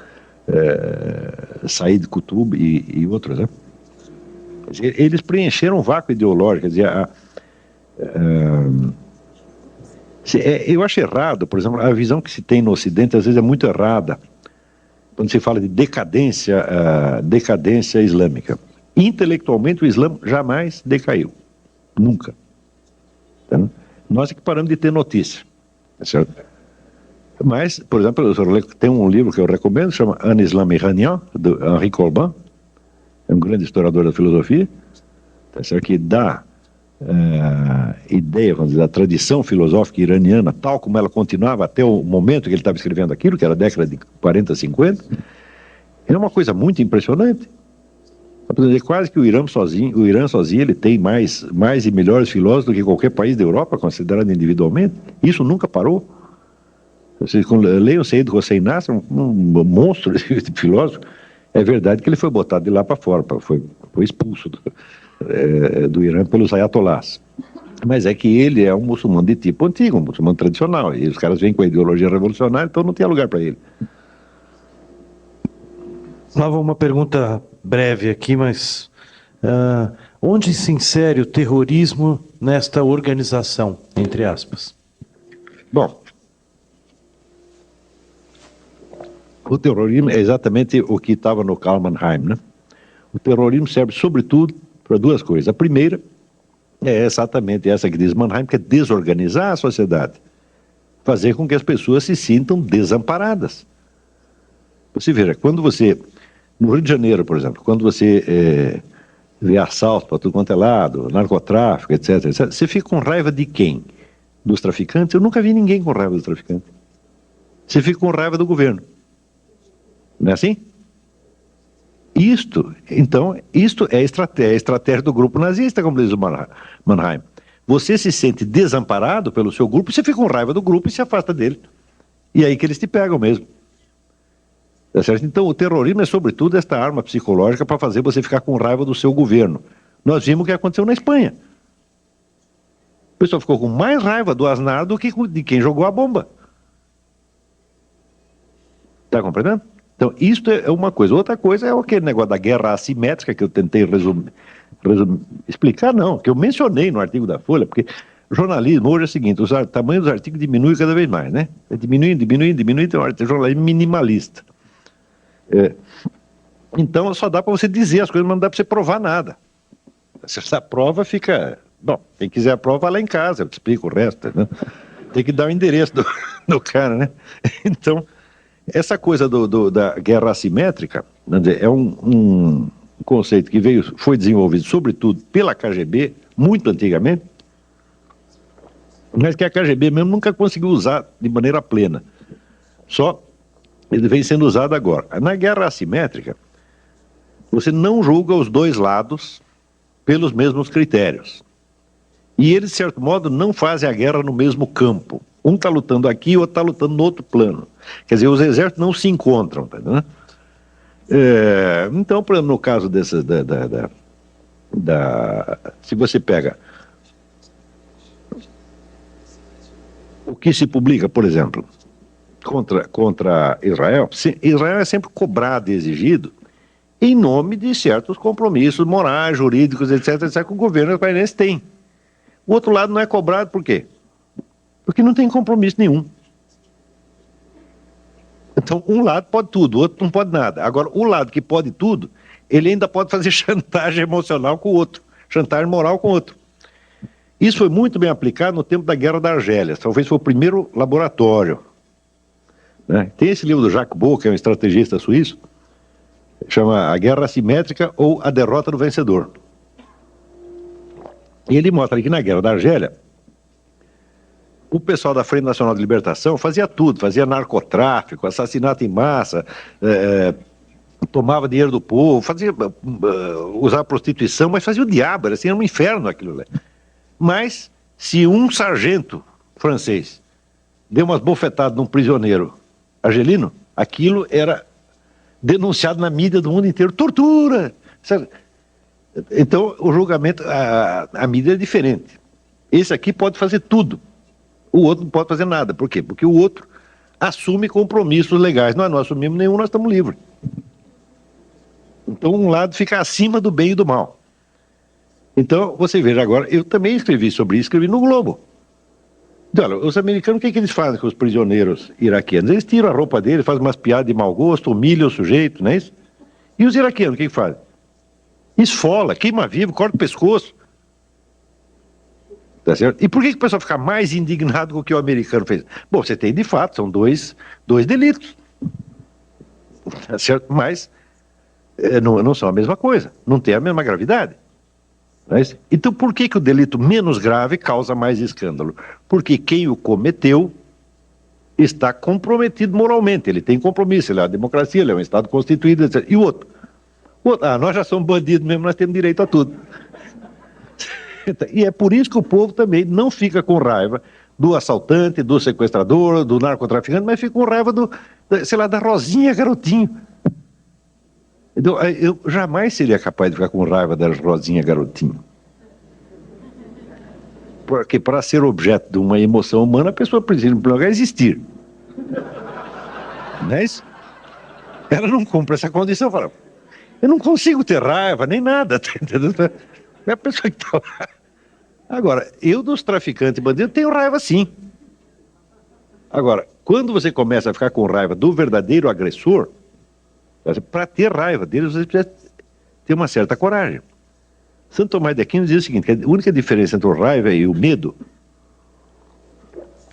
Said Qutb e outros, né? Quer dizer, eles preencheram um vácuo ideológico, quer dizer, eu acho errado, por exemplo, a visão que se tem no Ocidente às vezes é muito errada, quando se fala de decadência islâmica. Intelectualmente o Islã jamais decaiu, nunca. Então, nós é que paramos de ter notícia, tá certo? Mas, por exemplo, tem um livro que eu recomendo, chama Un Islam iranien, do Henri Colban, é um grande historiador da filosofia, tá certo? Que dá ideia, vamos dizer, da tradição filosófica iraniana, tal como ela continuava até o momento que ele estava escrevendo aquilo, que era a década de 40, 50, é uma coisa muito impressionante. Quase que o Irã sozinho ele tem mais e melhores filósofos do que qualquer país da Europa, considerado individualmente. Isso nunca parou. Vocês leiam o Said Hossein Nasr, um monstro de filósofo. É verdade que ele foi botado de lá para fora, foi expulso do Irã pelos ayatollahs. Mas é que ele é um muçulmano de tipo antigo, um muçulmano tradicional, e os caras vêm com a ideologia revolucionária, então não tinha lugar para ele. Lava, uma pergunta breve aqui, mas onde se insere o terrorismo nesta organização, entre aspas? Bom, o terrorismo é exatamente o que estava no Karl Mannheim, né? O terrorismo serve sobretudo para duas coisas. A primeira é exatamente essa que diz Mannheim, que é desorganizar a sociedade, fazer com que as pessoas se sintam desamparadas. Você veja, quando você, no Rio de Janeiro, por exemplo, quando você vê assalto para tudo quanto é lado, narcotráfico, etc., você fica com raiva de quem? Dos traficantes? Eu nunca vi ninguém com raiva dos traficantes. Você fica com raiva do governo. Não é assim? Isto é a estratégia do grupo nazista, como diz o Mannheim. Você se sente desamparado pelo seu grupo, você fica com raiva do grupo e se afasta dele. E é aí que eles te pegam mesmo. Tá certo? Então, o terrorismo é, sobretudo, esta arma psicológica para fazer você ficar com raiva do seu governo. Nós vimos o que aconteceu na Espanha. O pessoal ficou com mais raiva do Aznar do que de quem jogou a bomba. Está compreendendo? Então, isto é uma coisa. Outra coisa é aquele negócio da guerra assimétrica que eu tentei explicar, não, que eu mencionei no artigo da Folha, porque jornalismo hoje é o seguinte, o tamanho dos artigos diminui cada vez mais, né? Diminuindo, tem um jornalismo minimalista. Então, só dá para você dizer as coisas, mas não dá para você provar nada. Se essa prova fica... Bom, quem quiser a prova, vai lá em casa, eu te explico o resto, né? Tem que dar o endereço do cara, né? Então... Essa coisa da guerra assimétrica, é um conceito que foi desenvolvido, sobretudo, pela KGB, muito antigamente, mas que a KGB mesmo nunca conseguiu usar de maneira plena. Só ele vem sendo usado agora. Na guerra assimétrica, você não julga os dois lados pelos mesmos critérios. E eles, de certo modo, não fazem a guerra no mesmo campo. Um está lutando aqui, o outro está lutando no outro plano. Quer dizer, os exércitos não se encontram, tá, né? Então, por exemplo, no caso dessas, se você pega o que se publica, por exemplo, contra Israel, Israel é sempre cobrado e exigido em nome de certos compromissos morais, jurídicos, etc., que o governo israelense tem. O outro lado não é cobrado por quê? Porque não tem compromisso nenhum. Então, um lado pode tudo, o outro não pode nada. Agora, o lado que pode tudo, ele ainda pode fazer chantagem emocional com o outro, chantagem moral com o outro. Isso foi muito bem aplicado no tempo da Guerra da Argélia. Talvez foi o primeiro laboratório, né? Tem esse livro do Jacques Beau, que é um estrategista suíço, chama A Guerra Assimétrica ou A Derrota do Vencedor. E ele mostra que na Guerra da Argélia, o pessoal da Frente Nacional de Libertação fazia tudo, fazia narcotráfico, assassinato em massa, tomava dinheiro do povo, fazia, usava prostituição, mas fazia o diabo, era assim, era um inferno aquilo lá. Mas, se um sargento francês deu umas bofetadas num prisioneiro argelino, aquilo era denunciado na mídia do mundo inteiro, tortura, sabe? Então, o julgamento, a mídia é diferente. Esse aqui pode fazer tudo. O outro não pode fazer nada. Por quê? Porque o outro assume compromissos legais. Nós não assumimos nenhum, nós estamos livres. Então, um lado fica acima do bem e do mal. Então, você veja agora, eu também escrevi sobre isso, escrevi no Globo. Então, olha, os americanos, o que eles fazem com os prisioneiros iraquianos? Eles tiram a roupa deles, fazem umas piadas de mau gosto, humilham o sujeito, não é isso? E os iraquianos, o que fazem? Esfola, queima vivo, corta o pescoço. Tá certo? E por que o pessoal fica mais indignado com o que o americano fez? Bom, você tem de fato, são dois delitos. Tá certo? Mas não são a mesma coisa, não tem a mesma gravidade. Não é isso? Então por que o delito menos grave causa mais escândalo? Porque quem o cometeu está comprometido moralmente, ele tem compromisso, ele é uma democracia, ele é um Estado constituído, etc. E o outro? Nós já somos bandidos mesmo, nós temos direito a tudo. E é por isso que o povo também não fica com raiva do assaltante, do sequestrador, do narcotraficante, mas fica com raiva da Rosinha Garotinho. Então, eu jamais seria capaz de ficar com raiva da Rosinha Garotinho. Porque para ser objeto de uma emoção humana, a pessoa precisa, em primeiro lugar, existir. Não é isso? Ela não cumpre essa condição, fala, eu não consigo ter raiva, nem nada. É a pessoa que está lá. Agora, eu dos traficantes bandidos tenho raiva sim. Agora, quando você começa a ficar com raiva do verdadeiro agressor, para ter raiva dele, você precisa ter uma certa coragem. Santo Tomás de Aquino diz o seguinte, que a única diferença entre o raiva e o medo,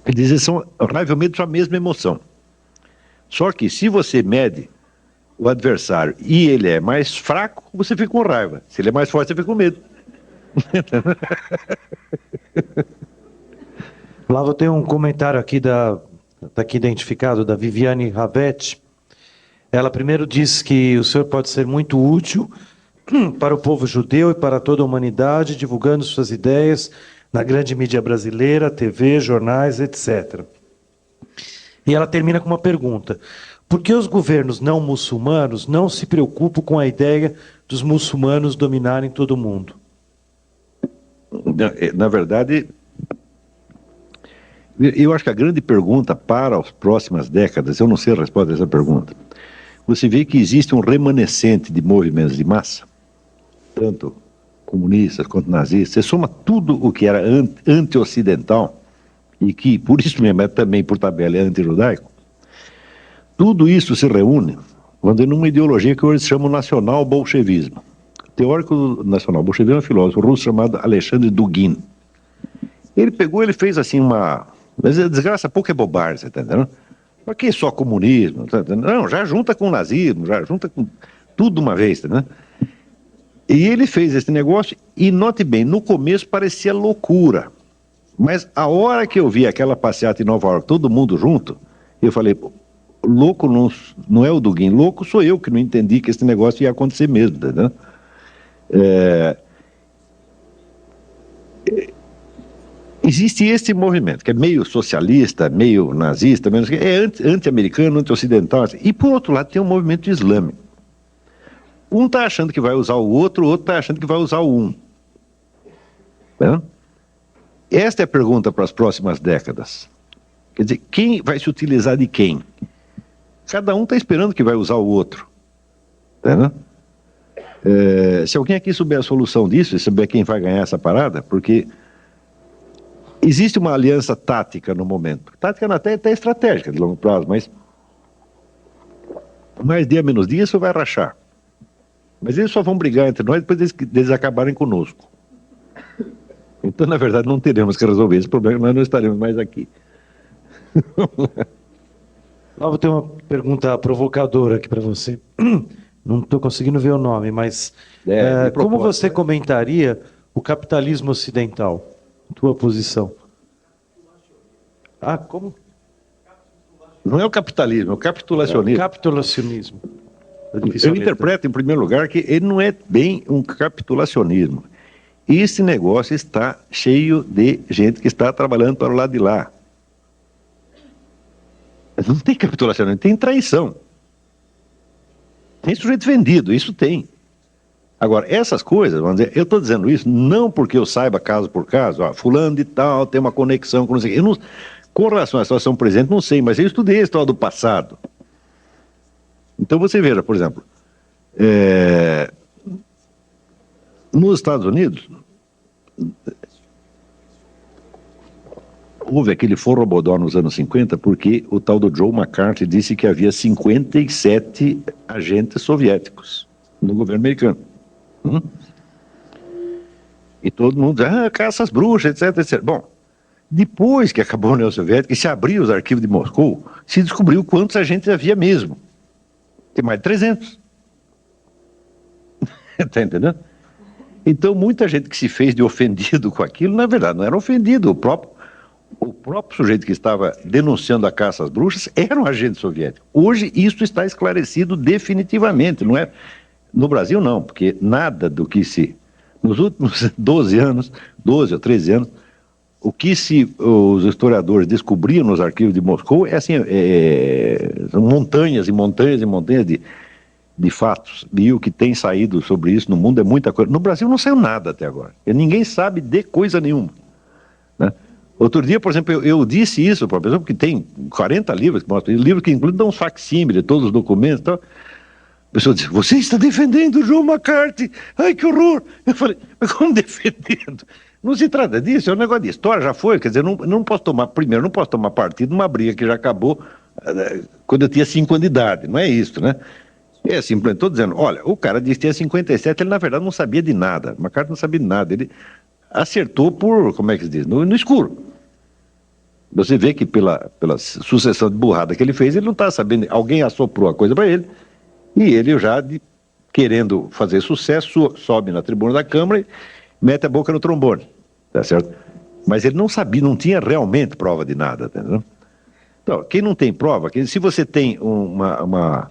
ele diz que a raiva e o medo são a mesma emoção. Só que se você mede o adversário e ele é mais fraco, você fica com raiva. Se ele é mais forte, você fica com medo. Flávio, tem um comentário aqui tá aqui identificado, da Viviane Ravetti. Ela primeiro diz que o senhor pode ser muito útil para o povo judeu e para toda a humanidade, divulgando suas ideias na grande mídia brasileira, TV, jornais, etc. E ela termina com uma pergunta. Por que os governos não muçulmanos não se preocupam com a ideia dos muçulmanos dominarem todo o mundo? Na verdade, eu acho que a grande pergunta para as próximas décadas, eu não sei a resposta dessa pergunta, você vê que existe um remanescente de movimentos de massa, tanto comunistas quanto nazistas, você soma tudo o que era anti-ocidental, e que, por isso mesmo, é também por tabela é anti-judaico, tudo isso se reúne numa ideologia que hoje se chama nacional-bolchevismo. O teórico do nacional-bolchevismo é um filósofo russo chamado Alexandre Dugin. Ele fez assim mas a desgraça pouco é bobagem, você está entendendo? Por que só comunismo? Tá entendendo? Não, já junta com o nazismo, já junta com tudo uma vez, tá entendendo? E ele fez esse negócio e, note bem, no começo parecia loucura. Mas a hora que eu vi aquela passeata em Nova York, todo mundo junto, eu falei, louco não é o Dugin, louco sou eu que não entendi que esse negócio ia acontecer mesmo, tá entendendo? Existe esse movimento, que é meio socialista, meio nazista, é anti-americano, anti-ocidental, assim. E por outro lado tem um movimento islâmico. Um está achando que vai usar o outro está achando que vai usar o um. Tá? Esta é a pergunta para as próximas décadas. Quer dizer, quem vai se utilizar de quem? Cada um está esperando que vai usar o outro. Tá? Se alguém aqui souber a solução disso, e souber quem vai ganhar essa parada, porque existe uma aliança tática no momento. Tática até estratégica de longo prazo, mas mais dia menos dia isso vai rachar. Mas eles só vão brigar entre nós depois deles acabarem conosco. Então, na verdade, não teremos que resolver esse problema, nós não estaremos mais aqui. Vou ter uma pergunta provocadora aqui para você. Não estou conseguindo ver o nome, mas como você comentaria o capitalismo ocidental? Tua posição. Ah, como? Não é o capitalismo, é o capitulacionismo. Capitulacionismo. Eu interpreto, em primeiro lugar, que ele não é bem um capitulacionismo. Esse negócio está cheio de gente que está trabalhando para o lado de lá. Não tem capitulacionismo, tem traição. Tem sujeito vendido, isso tem. Agora, essas coisas, vamos dizer, eu estou dizendo isso não porque eu saiba caso por caso, fulano de tal tem uma conexão com não sei o quê. Eu não, com relação à situação presente, não sei, mas eu estudei a história do passado. Então você veja, por exemplo, nos Estados Unidos, houve aquele forrobodó nos anos 50 porque o tal do Joe McCarthy disse que havia 57 agentes soviéticos no governo americano. E todo mundo diz, caça as bruxas, etc, etc. Bom, depois que acabou a União Soviética e se abriu os arquivos de Moscou, se descobriu quantos agentes havia mesmo. Tem mais de 300. Está entendendo? Então, muita gente que se fez de ofendido com aquilo, na verdade, não era ofendido. O próprio sujeito que estava denunciando a caça às bruxas era um agente soviético. Hoje, isso está esclarecido definitivamente, não é? No Brasil, não, porque nada do que nos últimos 12 ou 13 anos, o que os historiadores descobriam nos arquivos de Moscou são montanhas e montanhas e montanhas de fatos. E o que tem saído sobre isso no mundo é muita coisa. No Brasil não saiu nada até agora. Ninguém sabe de coisa nenhuma. Né? Outro dia, por exemplo, eu disse isso para a pessoa, porque tem 40 livros que mostram, livros que incluem dão uns facsímiles, todos os documentos e tal. A pessoa disse, você está defendendo o Joe McCarthy? Ai, que horror! Eu falei, mas como defendendo? Não se trata disso, é um negócio de história, já foi. Quer dizer, não posso tomar partido numa briga que já acabou quando eu tinha 5 anos de idade. Não é isso, né? É simplesmente, estou dizendo, olha, o cara disse que tinha 57, ele na verdade não sabia de nada. O McCarthy não sabia de nada. Ele acertou por, como é que se diz, no escuro. Você vê que pela sucessão de burrada que ele fez, ele não está sabendo, alguém assoprou a coisa para ele, e ele já, querendo fazer sucesso, sobe na tribuna da Câmara e mete a boca no trombone, tá certo? Mas ele não sabia, não tinha realmente prova de nada, entendeu? Então, quem não tem prova, se você tem uma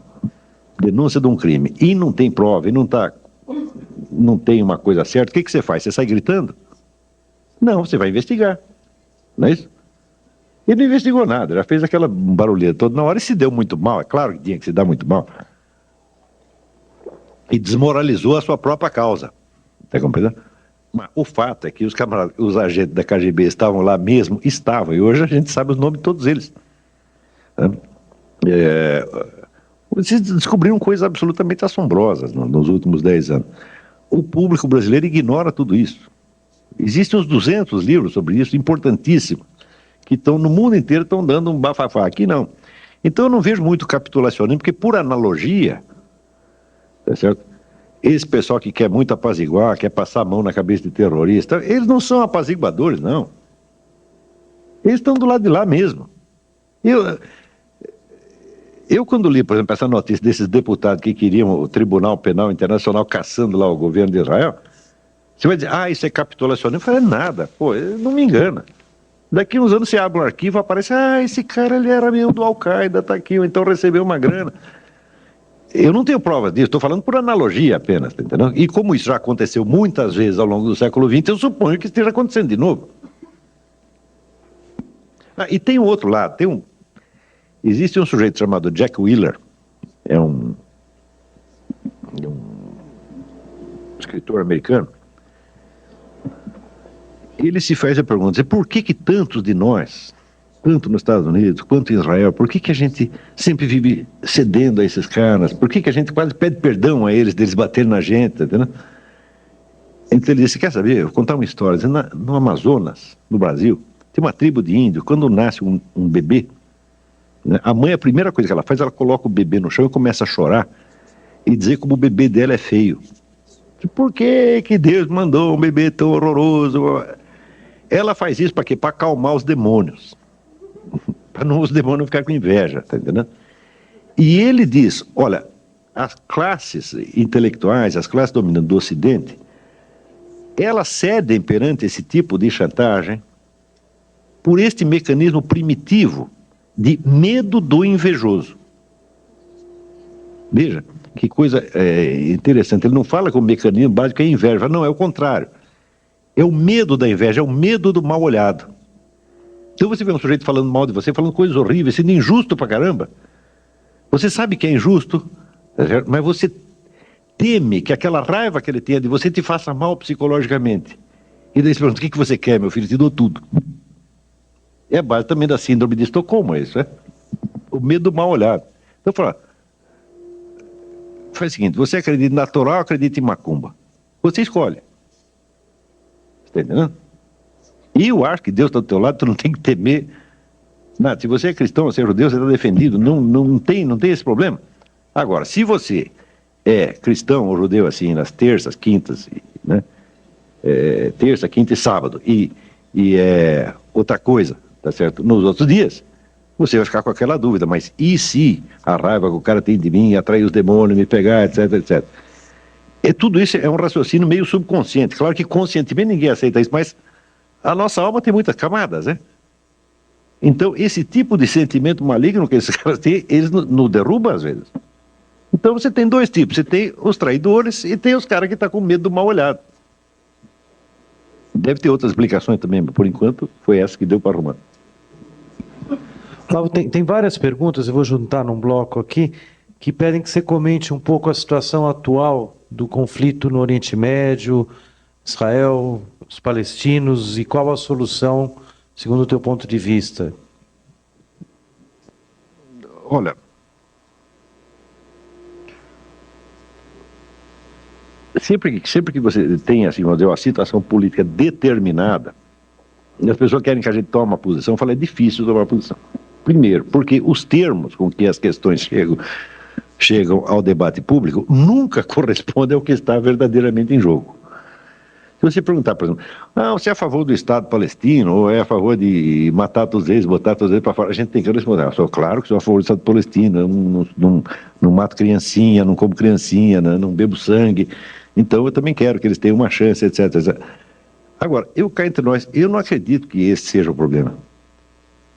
denúncia de um crime e não tem prova, e não tem uma coisa certa, o que você faz? Você sai gritando? Não, você vai investigar, não é isso? Ele não investigou nada, já fez aquela barulheira toda na hora e se deu muito mal, é claro que tinha que se dar muito mal. E desmoralizou a sua própria causa. Está compreendendo? Mas o fato é que os agentes da KGB estavam lá mesmo, e hoje a gente sabe os nomes de todos eles. Vocês descobriram coisas absolutamente assombrosas nos últimos 10 anos. O público brasileiro ignora tudo isso. Existem uns 200 livros sobre isso, importantíssimos, que estão no mundo inteiro, estão dando um bafafá. Aqui não. Então eu não vejo muito capitulacionismo, porque por analogia, tá certo? Esse pessoal que quer muito apaziguar, quer passar a mão na cabeça de terrorista, eles não são apaziguadores, não. Eles estão do lado de lá mesmo. Eu quando li, por exemplo, essa notícia desses deputados que queriam o Tribunal Penal Internacional caçando lá o governo de Israel, você vai dizer, isso é capitulacionismo? Eu falei, nada, pô, não me engana. Daqui uns anos você abre um arquivo, aparece, esse cara ele era meio do Al-Qaeda, tá aqui, ou então recebeu uma grana. Eu não tenho prova disso, estou falando por analogia apenas, tá entendendo? E como isso já aconteceu muitas vezes ao longo do século XX, eu suponho que esteja acontecendo de novo. E tem um outro lado, existe um sujeito chamado Jack Wheeler, é um escritor americano. Ele se faz a pergunta, por que tantos de nós, tanto nos Estados Unidos quanto em Israel, por que a gente sempre vive cedendo a esses caras? Por que a gente quase pede perdão a eles, deles baterem na gente, entendeu? Então ele disse, quer saber, eu vou contar uma história. No Amazonas, no Brasil, tem uma tribo de índios, quando nasce um bebê, né, a mãe, a primeira coisa que ela faz, ela coloca o bebê no chão e começa a chorar e dizer como o bebê dela é feio. Por que Deus mandou um bebê tão horroroso? Ela faz isso para quê? Para acalmar os demônios. Para os demônios não ficarem com inveja, tá entendendo? E ele diz, olha, as classes intelectuais, as classes dominantes do Ocidente, elas cedem perante esse tipo de chantagem por este mecanismo primitivo de medo do invejoso. Veja, que coisa interessante. Ele não fala que o mecanismo básico é inveja. Não, é o contrário. É o medo da inveja, é o medo do mal olhado. Então você vê um sujeito falando mal de você, falando coisas horríveis, sendo injusto pra caramba. Você sabe que é injusto, mas você teme que aquela raiva que ele tenha de você te faça mal psicologicamente. E daí você pergunta, o que você quer, meu filho? Te dou tudo. É a base também da síndrome de Estocolmo, isso, é? O medo do mal olhado. Então fala, faz o seguinte, você acredita em natural ou acredita em macumba? Você escolhe. Está entendendo? E eu acho que Deus está do teu lado, tu não tem que temer nada. Se você é cristão, você é judeu, você está defendido. Não tem esse problema. Agora, se você é cristão ou judeu, assim, nas terças, quintas, né? Terça, quinta e sábado, e é outra coisa, tá certo? Nos outros dias, você vai ficar com aquela dúvida, mas e se a raiva que o cara tem de mim, atrair os demônios, me pegar, etc, etc. Tudo isso é um raciocínio meio subconsciente. Claro que conscientemente ninguém aceita isso, mas a nossa alma tem muitas camadas, né? Então, esse tipo de sentimento maligno que esses caras têm, eles nos derrubam às vezes. Então, você tem dois tipos. Você tem os traidores e tem os caras que estão com medo do mal olhado. Deve ter outras explicações também, mas por enquanto foi essa que deu para arrumar. Flávio, tem várias perguntas, eu vou juntar num bloco aqui, que pedem que você comente um pouco a situação atual do conflito no Oriente Médio, Israel, os palestinos, e qual a solução, segundo o teu ponto de vista? Olha, sempre que você tem assim, vamos dizer, uma situação política determinada, e as pessoas querem que a gente tome uma posição, eu falo, é difícil tomar uma posição. Primeiro, porque os termos com que as questões chegam ao debate público nunca correspondem ao que está verdadeiramente em jogo. Se você perguntar, por exemplo, você é a favor do Estado palestino ou é a favor de matar todos eles, botar todos eles para fora, a gente tem que responder. Eu sou claro que sou a favor do Estado palestino, eu não mato criancinha, não como criancinha, não bebo sangue, então eu também quero que eles tenham uma chance, etc, etc. Agora, eu cá entre nós, eu não acredito que esse seja o problema.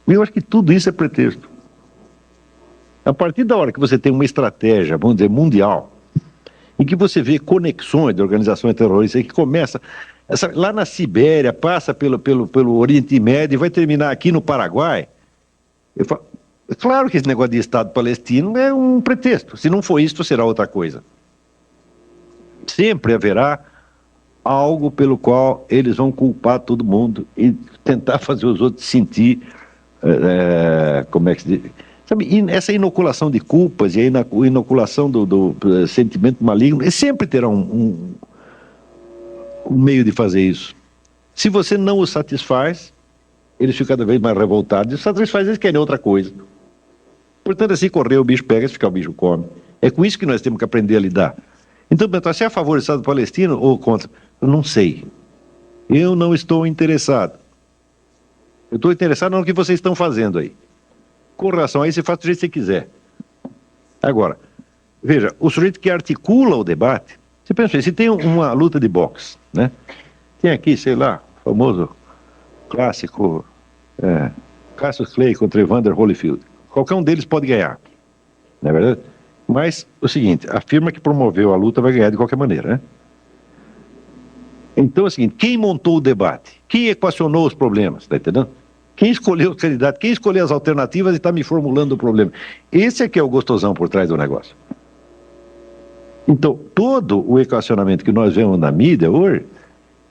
Eu acho que tudo isso é pretexto. A partir da hora que você tem uma estratégia, vamos dizer, mundial, em que você vê conexões de organizações terroristas, que começa lá na Sibéria, passa pelo Oriente Médio e vai terminar aqui no Paraguai, eu falo, é claro que esse negócio de Estado palestino é um pretexto. Se não for isso, será outra coisa. Sempre haverá algo pelo qual eles vão culpar todo mundo e tentar fazer os outros sentir, como é que se diz? Sabe, essa inoculação de culpas e a inoculação do sentimento maligno, eles sempre terão um meio de fazer isso. Se você não os satisfaz, eles ficam cada vez mais revoltados. E os satisfaz, eles querem outra coisa. Portanto, assim correr, o bicho pega, se ficar o bicho come. É com isso que nós temos que aprender a lidar. Então, você é a favor do Estado palestino ou contra? Eu não sei. Eu não estou interessado. Eu estou interessado no que vocês estão fazendo aí. Com relação a isso, você faz do jeito que você quiser. Agora, veja, o sujeito que articula o debate, você pensa assim, se tem uma luta de boxe, né? Tem aqui, sei lá, o famoso clássico Cassius Clay contra Evander Holyfield. Qualquer um deles pode ganhar, não é verdade? Mas, o seguinte, a firma que promoveu a luta vai ganhar de qualquer maneira, né? Então é o seguinte, quem montou o debate? Quem equacionou os problemas, tá entendendo? Quem escolheu o candidato, quem escolheu as alternativas e está me formulando o problema. Esse é que é o gostosão por trás do negócio. Então, todo o equacionamento que nós vemos na mídia hoje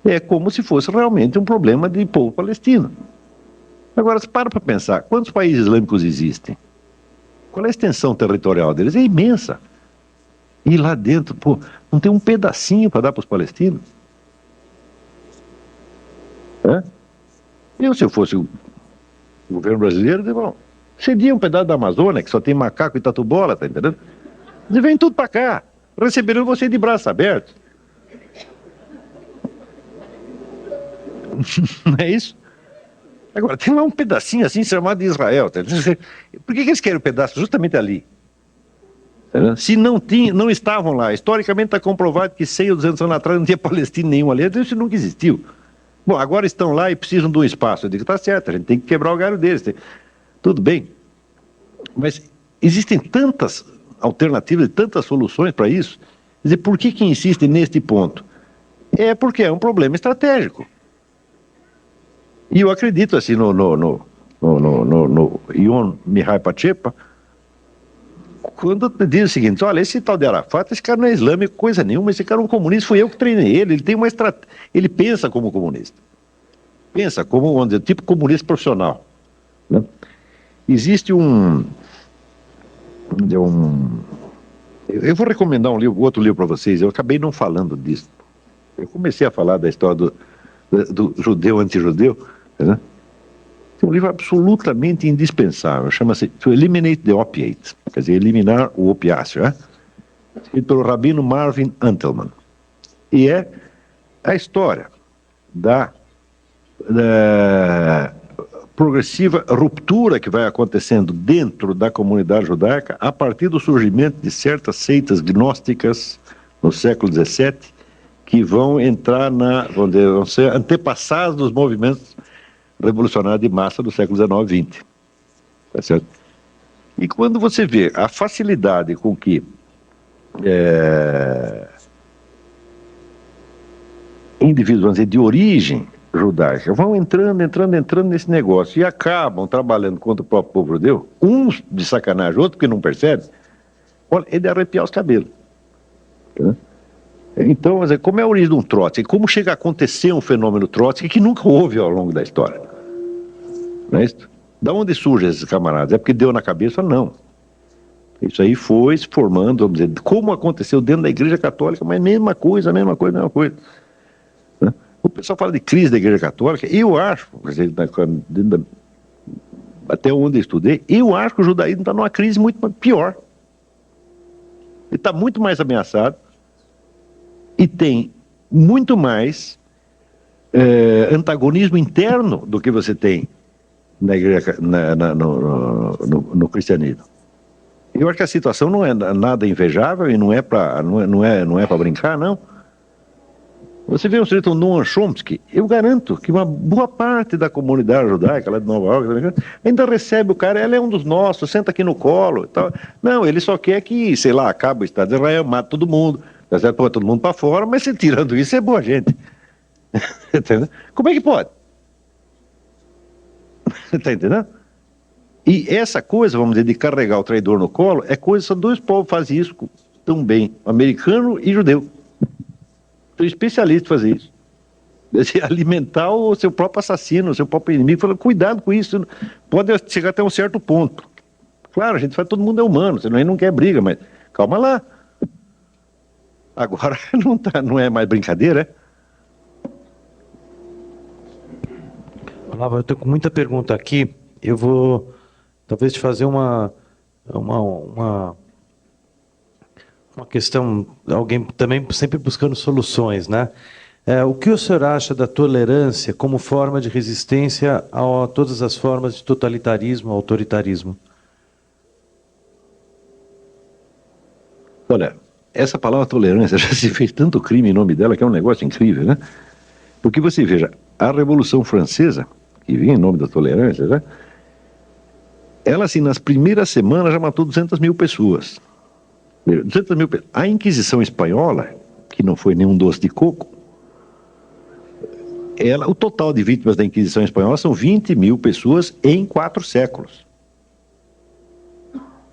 é como se fosse realmente um problema de povo palestino. Agora, se para pensar, quantos países islâmicos existem? Qual é a extensão territorial deles? É imensa. E lá dentro, não tem um pedacinho para dar para os palestinos? Se eu fosse o governo brasileiro, bom, cedia um pedaço da Amazônia, que só tem macaco e tatu-bola, tá entendendo? Eles vêm tudo para cá, receberam você de braços abertos. Não é isso? Agora, tem lá um pedacinho assim chamado de Israel, tá entendendo? Por que eles querem um pedaço justamente ali? Se não estavam lá, historicamente está comprovado que 100 ou 200 anos atrás não tinha palestino nenhum ali, isso nunca existiu. Bom, agora estão lá e precisam de um espaço. Eu digo, tá certo, a gente tem que quebrar o galho deles. Tudo bem. Mas existem tantas alternativas e tantas soluções para isso. Quer dizer, por que insistem neste ponto? É porque é um problema estratégico. E eu acredito assim no Ion Mihai Pachepa, quando diz o seguinte: olha, esse tal de Arafat, esse cara não é islâmico, coisa nenhuma, esse cara é um comunista, fui eu que treinei ele, ele tem uma ele pensa como comunista. Pensa como, vamos dizer, tipo comunista profissional. Né? Existe eu vou recomendar outro livro para vocês, eu acabei não falando disso. Eu comecei a falar da história do judeu anti-judeu, né? Tem um livro absolutamente indispensável, chama-se To Eliminate the Opiate, quer dizer, eliminar o opiáceo, né? Escrito pelo rabino Marvin Antelman. E é a história da progressiva ruptura que vai acontecendo dentro da comunidade judaica a partir do surgimento de certas seitas gnósticas no século XVII, que vão entrar vão ser antepassados dos movimentos revolucionários de massa do século XIX e XX. Tá certo? E quando você vê a facilidade com que indivíduos, vamos dizer, de origem judaica vão entrando nesse negócio e acabam trabalhando contra o próprio povo judeu, uns de sacanagem, outros que não percebem, olha, é de arrepiar os cabelos. Tá? Então, como é a origem de um Trotsky? Como chega a acontecer um fenômeno Trotsky que nunca houve ao longo da história? Não é isso? Da onde surgem esses camaradas? É porque deu na cabeça? Não. Isso aí foi se formando, vamos dizer, como aconteceu dentro da Igreja Católica, mas mesma coisa. Né? O pessoal fala de crise da Igreja Católica, eu acho, quer dizer, até onde eu estudei, eu acho que o judaísmo está numa crise muito pior. Ele está muito mais ameaçado e tem muito mais antagonismo interno do que você tem na igreja, no cristianismo. Eu acho que a situação não é nada invejável e não é para brincar, não. Você vê o sujeito Noam Chomsky, eu garanto que uma boa parte da comunidade judaica lá de Nova York ainda recebe o cara, ele é um dos nossos, senta aqui no colo e tal. Não, ele só quer que, sei lá, acabe o Estado de Israel, mata todo mundo, põe todo mundo para fora, mas se tirando isso é boa gente. Entendeu? Como é que pode? Está entendendo? E essa coisa, vamos dizer, de carregar o traidor no colo, é coisa, só dois povos fazem isso tão bem, americano e judeu. São especialistas em fazer isso. Alimentar o seu próprio assassino, o seu próprio inimigo, falando, cuidado com isso, pode chegar até um certo ponto. Claro, a gente fala, todo mundo é humano, você não quer briga, mas calma lá. Agora não é mais brincadeira, é? Olavo, eu estou com muita pergunta aqui. Eu vou talvez te fazer uma questão, alguém também sempre buscando soluções, né? O que o senhor acha da tolerância como forma de resistência a todas as formas de totalitarismo, autoritarismo? Olha, essa palavra tolerância já se fez tanto crime em nome dela que é um negócio incrível, né? Porque você veja, a Revolução Francesa, que vinha em nome da tolerância, né? Ela, assim, nas primeiras semanas já matou 200 mil pessoas. 200 mil pessoas. A Inquisição Espanhola, que não foi nenhum doce de coco, o total de vítimas da Inquisição Espanhola são 20 mil pessoas em 4 séculos.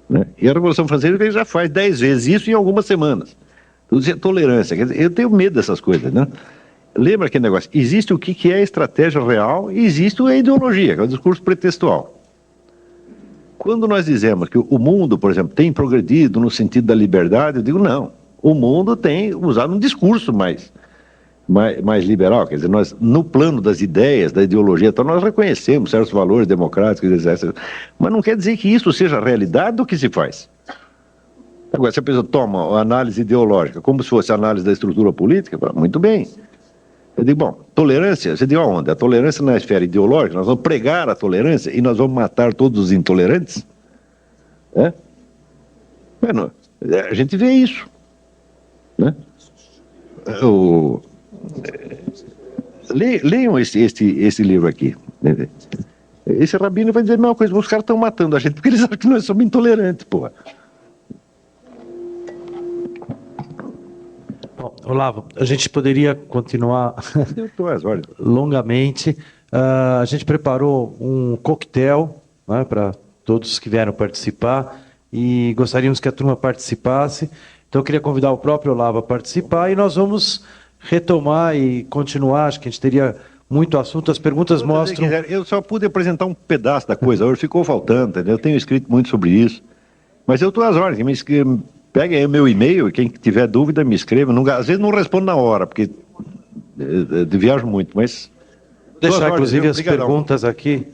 Né? E a Revolução Francesa já faz 10 vezes isso em algumas semanas. Tudo isso é tolerância. Quer dizer, eu tenho medo dessas coisas, né? Lembra aquele negócio? Existe o que é a estratégia real e existe a ideologia, que é o discurso pretextual. Quando nós dizemos que o mundo, por exemplo, tem progredido no sentido da liberdade, eu digo não. O mundo tem usado um discurso mais liberal. Quer dizer, nós, no plano das ideias, da ideologia, então nós reconhecemos certos valores democráticos, mas não quer dizer que isso seja a realidade do que se faz. Agora, se a pessoa toma a análise ideológica como se fosse a análise da estrutura política, muito bem. Eu digo, bom, tolerância, você diz aonde? A tolerância na esfera ideológica, nós vamos pregar a tolerância e nós vamos matar todos os intolerantes? É? Bueno, a gente vê isso, né? Leiam esse livro aqui. Esse rabino vai dizer a mesma coisa, os caras estão matando a gente porque eles acham que nós somos intolerantes, porra. Bom, Olavo, a gente poderia continuar Eu tô às ordens. longamente. A gente preparou um coquetel, né, para todos que vieram participar e gostaríamos que a turma participasse. Então eu queria convidar o próprio Olavo a participar e nós vamos retomar e continuar. Acho que a gente teria muito assunto. As perguntas mostram... Eu só pude apresentar um pedaço da coisa, hoje ficou faltando, entendeu? Eu tenho escrito muito sobre isso. Mas eu estou às ordens, peguem aí o meu e-mail, quem tiver dúvida me escreva. Às vezes não respondo na hora, porque viajo muito, mas... Deixar, inclusive, as perguntas aqui.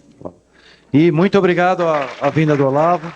E muito obrigado à vinda do Olavo.